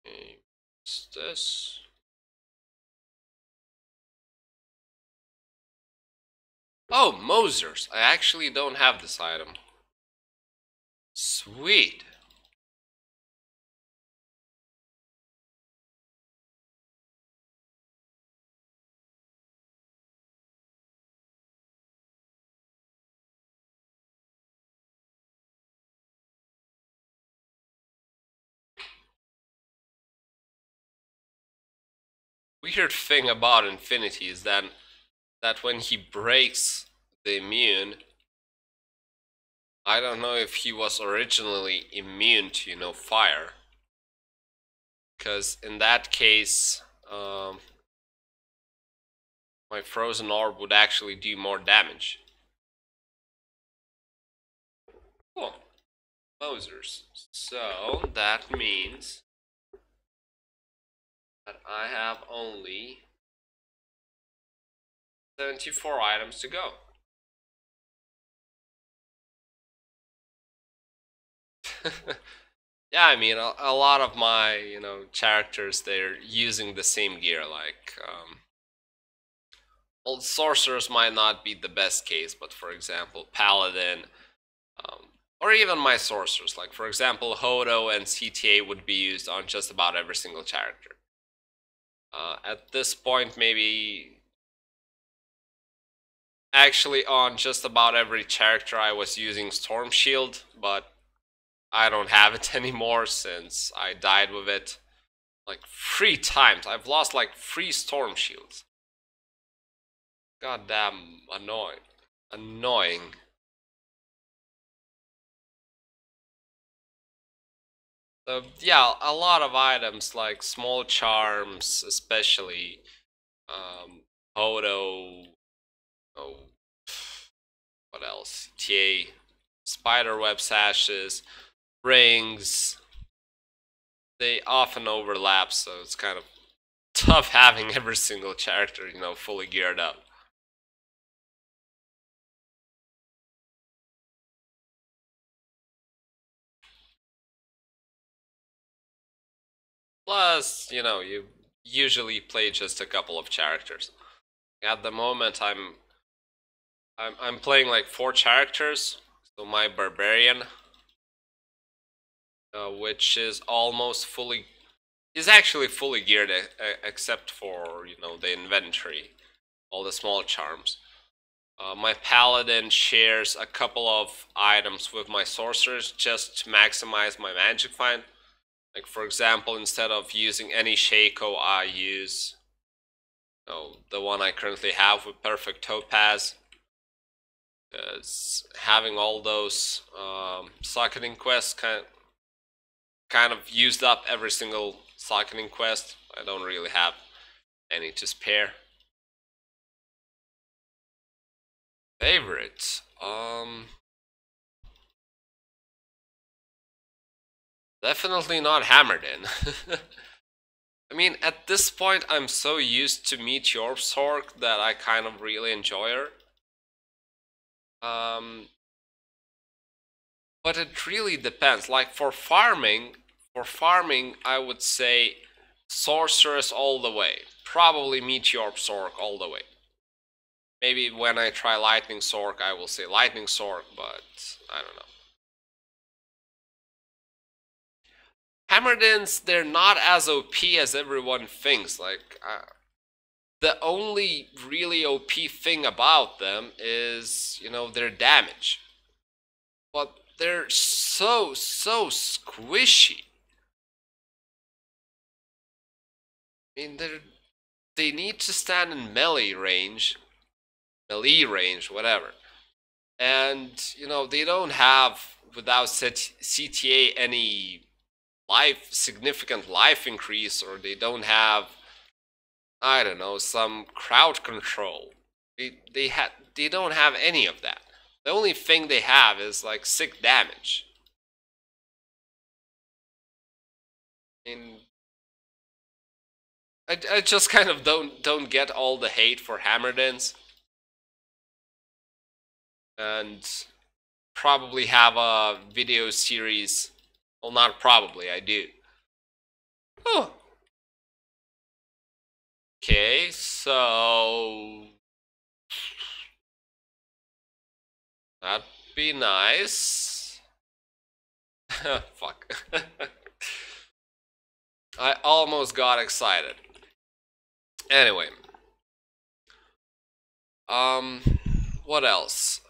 A: Okay, what's this? Oh, Mosers. I actually don't have this item. Sweet. Weird thing about Infinity is that when he breaks the immune, I don't know if he was originally immune to, you know, fire. Because in that case, my frozen orb would actually do more damage. Cool. Mosers. So that means that I have only 74 items to go. Yeah, I mean, a lot of my, you know, characters, they're using the same gear, like, well, sorcerers might not be the best case, but for example, paladin, or even my sorcerers, like for example, Hodo and CTA would be used on just about every single character. At this point, maybe actually on just about every character I was using Storm Shield, but I don't have it anymore since I died with it like 3 times. I've lost like 3 Storm Shields. Goddamn annoying. Annoying. So yeah, a lot of items like small charms, especially Hodo, oh, what else? TA, spider web sashes, rings. They often overlap, so it's kind of tough having every single character, you know, fully geared up. Plus, you know, you usually play just a couple of characters. At the moment, I'm playing like 4 characters. So my barbarian, which is almost fully, is actually fully geared, except for, you know, the inventory, all the small charms. My paladin shares a couple of items with my sorcerers just to maximize my magic find. Like for example, instead of using any Shaco, I use, you know, the one I currently have with Perfect Topaz. Because having all those socketing quests kind of used up every single socketing quest. I don't really have any to spare. Favorite? Definitely not Hammered In. I mean, at this point, I'm so used to Meteorb that I kind of really enjoy her. But it really depends. Like for farming, I would say sorceress all the way. Probably Meteorb all the way. Maybe when I try Lightning Sork, I will say Lightning Sork, but I don't know. Hammerdins, they're not as OP as everyone thinks. Like, the only really OP thing about them is, you know, their damage. But they're so squishy. I mean, they need to stand in melee range, whatever. And, you know, they don't have, without CTA, any significant life increase, or they don't have, I don't know, some crowd control. They don't have any of that. The only thing they have is like sick damage. And I just kind of don't get all the hate for Hammerdins. And probably have a video series. Well, not probably, I do. Oh. Okay, so that'd be nice. Fuck. I almost got excited. Anyway. What else?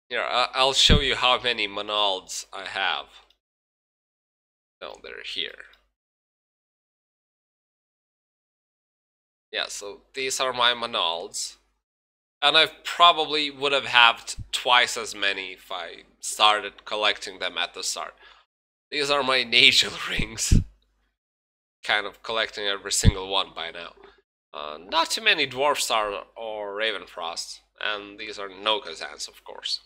A: Here, I'll show you how many monolds I have. No, they're here. Yeah, so these are my monolds. And I probably would have had twice as many if I started collecting them at the start. These are my Nagel rings. Kind of collecting every single one by now. Not too many Dwarf Star or Ravenfrost. And these are no Kazans, of course.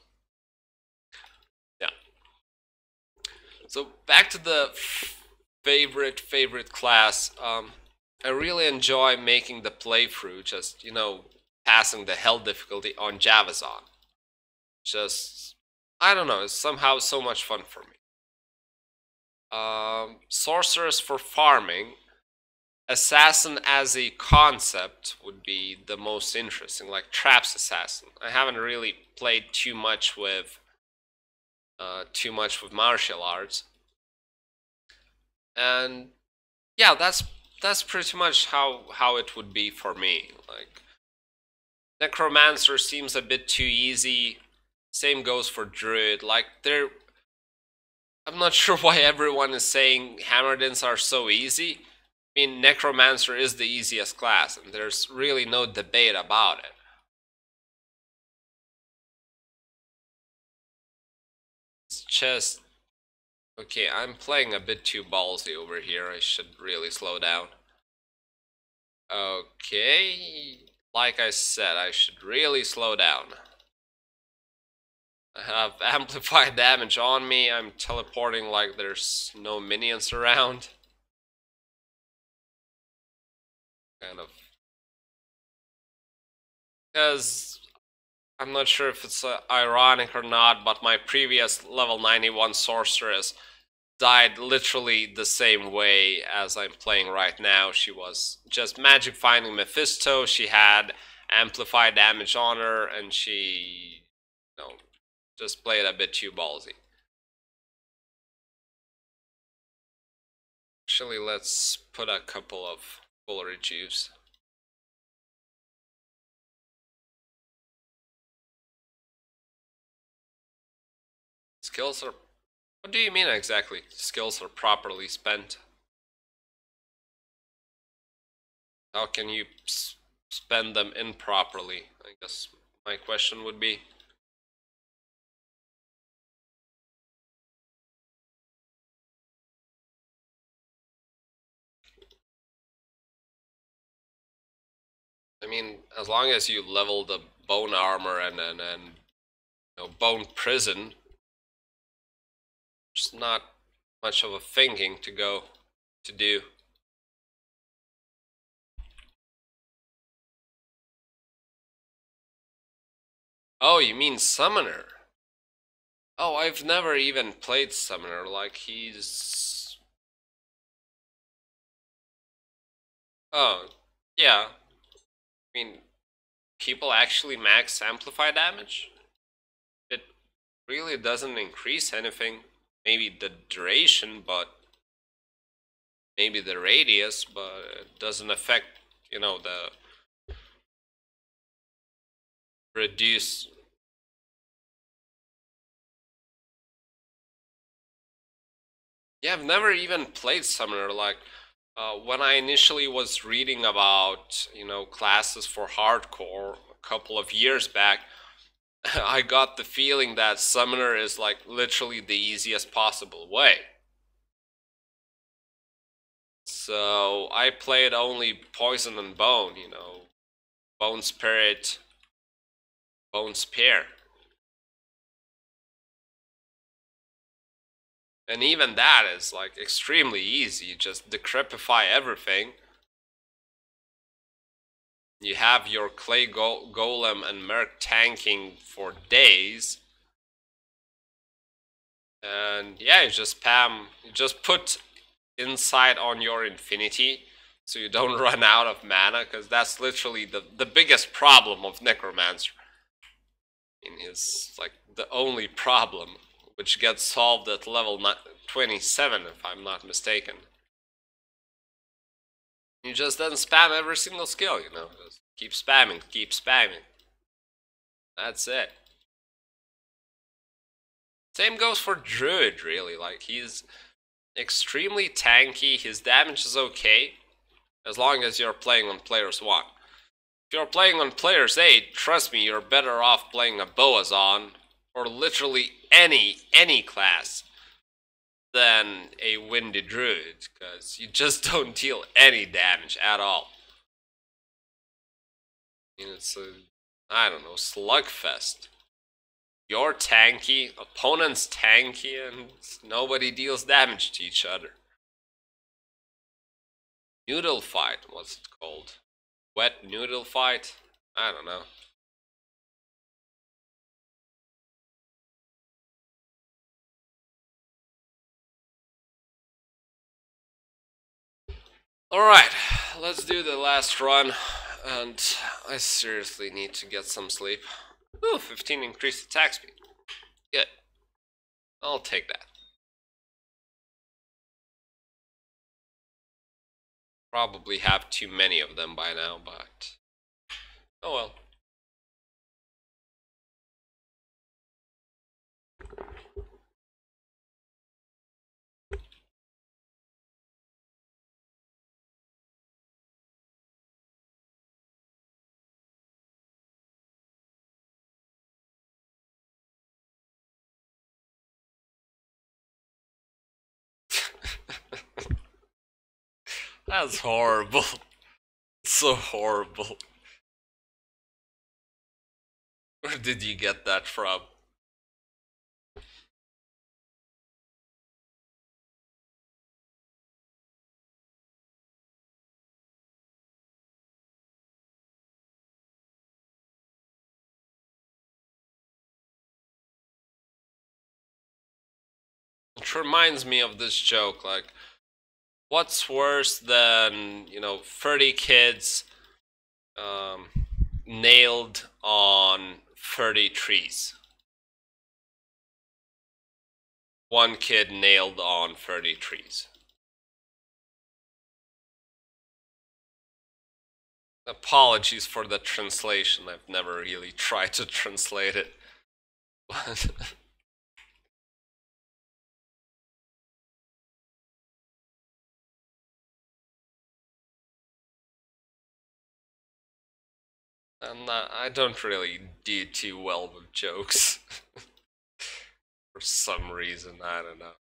A: Yeah. So back to the favorite class. I really enjoy making the playthrough, just, you know, passing the hell difficulty on Javazon. Just, I don't know, it's somehow so much fun for me. Sorceress for farming. Assassin as a concept would be the most interesting, like Traps Assassin. I haven't really played too much with martial arts. And yeah, that's pretty much how it would be for me. Like, Necromancer seems a bit too easy. Same goes for Druid. Like, I'm not sure why everyone is saying Hammerdins are so easy. I mean, Necromancer is the easiest class, and there's really no debate about it. It's just... Okay, I'm playing a bit too ballsy over here. I should really slow down. Okay, like I said, I should really slow down. I have amplified damage on me. I'm teleporting like there's no minions around. Kind of. Because I'm not sure if it's ironic or not, but my previous level 91 sorceress died literally the same way as I'm playing right now. She was just magic finding Mephisto. She had amplified damage on her, and she, you know, just played a bit too ballsy. Actually, let's put a couple of full rejuves. Skills are... What do you mean exactly? Skills are properly spent? How can you spend them improperly? I guess my question would be. I mean, as long as you level the bone armor and you know, bone prison, there's not much of a thinking to do. Oh, you mean Summoner? Oh, I've never even played Summoner. Like, he's... Oh, yeah. I mean, people actually max amplify damage? It really doesn't increase anything. Maybe the duration, but maybe the radius, but it doesn't affect, you know, the reduce. Yeah, I've never even played Summoner. Like, When I initially was reading about, classes for hardcore a couple of years back, I got the feeling that Summoner is like literally the easiest possible way. So I played only Poison and Bone, Bone Spirit, Bone Spear. And even that is like extremely easy. You just decrepify everything. You have your clay golem and merc tanking for days. And yeah, you just spam, you just put insight on your infinity so you don't run out of mana, because that's literally the biggest problem of Necromancer. It's like the only problem, which gets solved at level 27 if I'm not mistaken. You just then spam every single skill, just keep spamming, keep spamming. That's it. Same goes for Druid, really. Like, he's extremely tanky, his damage is okay, as long as you're playing on players 1. If you're playing on players 8, trust me, you're better off playing a Boazon, or literally any class, than a Windy Druid, because you just don't deal any damage at all. It's a, I don't know, slugfest. You're tanky, opponent's tanky, and nobody deals damage to each other. Noodle fight, what's it called? Wet noodle fight? I don't know. Alright, let's do the last run, and I seriously need to get some sleep. Ooh, 15 increased attack speed. Good. I'll take that. Probably have too many of them by now, but oh well. That's horrible. So horrible. Where did you get that from? It reminds me of this joke, like, what's worse than, 30 kids nailed on 30 trees? One kid nailed on 30 trees. Apologies for the translation, I've never really tried to translate it. But I don't really do too well with jokes. For some reason, I don't know.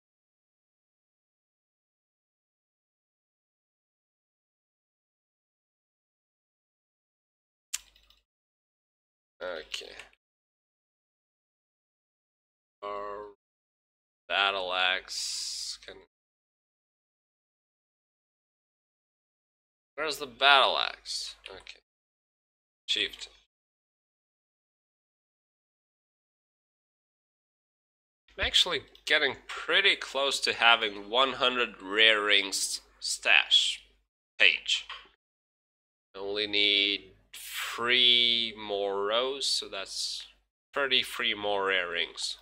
A: Okay. Our battle axe can. Where's the battle axe? Okay. Achieved. I'm actually getting pretty close to having 100 rare rings stash page. I only need 3 more rows, so that's 33 more rare rings.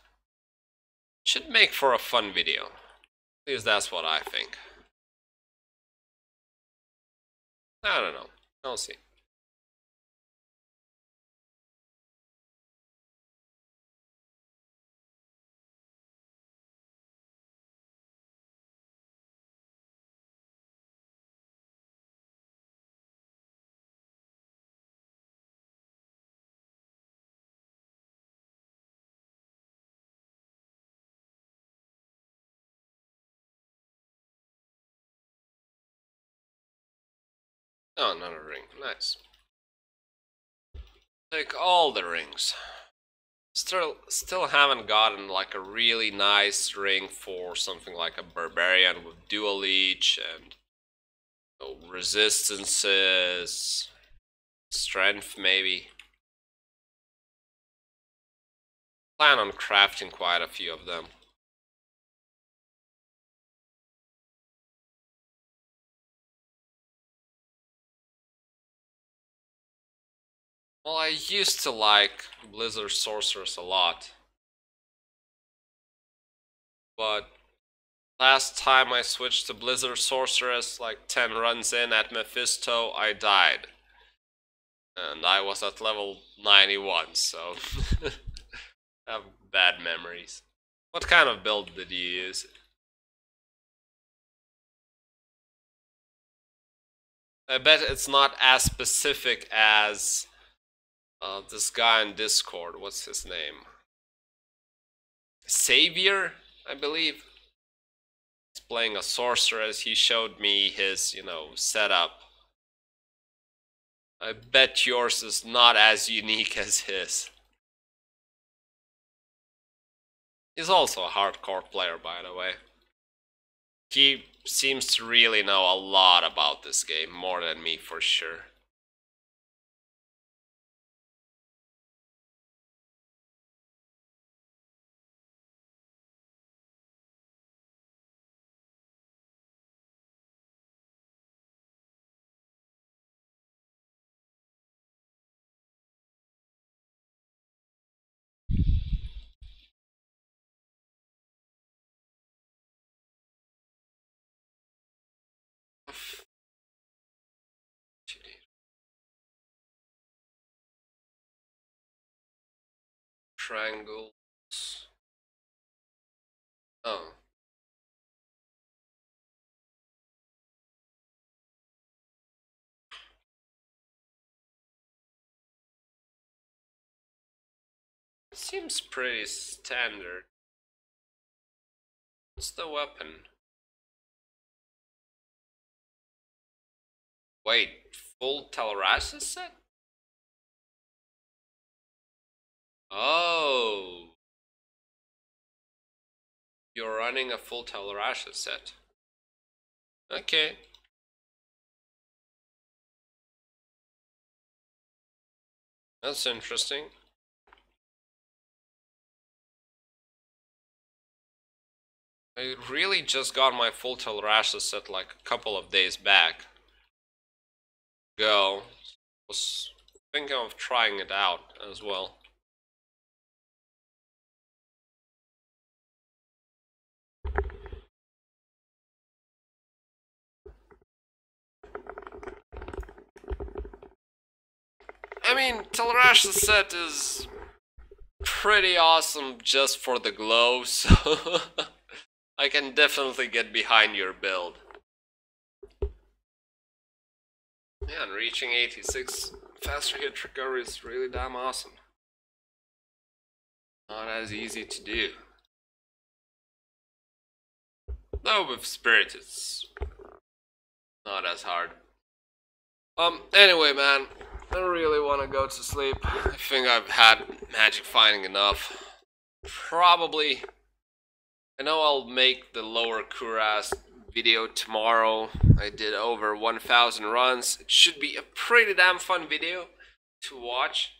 A: Should make for a fun video. At least that's what I think. I don't know. I'll see. Oh, another ring. Nice. Take all the rings. Still haven't gotten like a really nice ring for something like a barbarian with dual leech and resistances, strength maybe. Plan on crafting quite a few of them. Well, I used to like Blizzard sorceress a lot, but last time I switched to Blizzard sorceress, like 10 runs in at Mephisto, I died. And I was at level 91, so I have bad memories. What kind of build did you use? I bet it's not as specific as this guy on Discord. What's his name? Savior, I believe. He's playing a sorceress. He showed me his, setup. I bet yours is not as unique as his. He's also a hardcore player, by the way. He seems to really know a lot about this game, more than me for sure. Triangles. Oh. Seems pretty standard. What's the weapon? Wait, full Tel'Rash's set? Oh. You're running a full Tel'Rash's set. Okay. That's interesting. I really just got my full Tel'Rash's set like a couple of days back. Was thinking of trying it out as well. I mean, Tel'Rash's set is pretty awesome just for the glow, so I can definitely get behind your build. Yeah, and reaching 86 faster hit recovery is really damn awesome. Not as easy to do. Though with Spirit it's not as hard. Anyway, man, I really want to go to sleep. I think I've had magic finding enough. Probably. I know I'll make the lower Kuras video tomorrow. I did over 1,000 runs. It should be a pretty damn fun video to watch.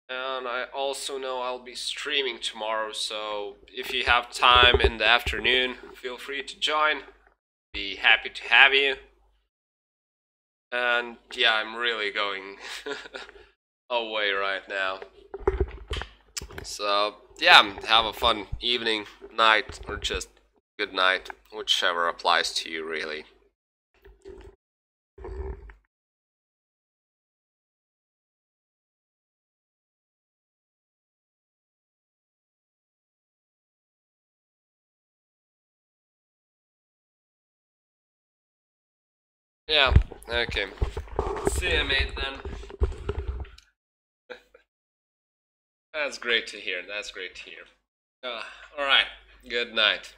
A: And I also know I'll be streaming tomorrow, so if you have time in the afternoon, feel free to join. Be happy to have you. And yeah, I'm really going away right now. So yeah, have a fun evening, night, or just good night, whichever applies to you really. Yeah, okay. See you, mate, then. That's great to hear, that's great to hear. Alright, good night.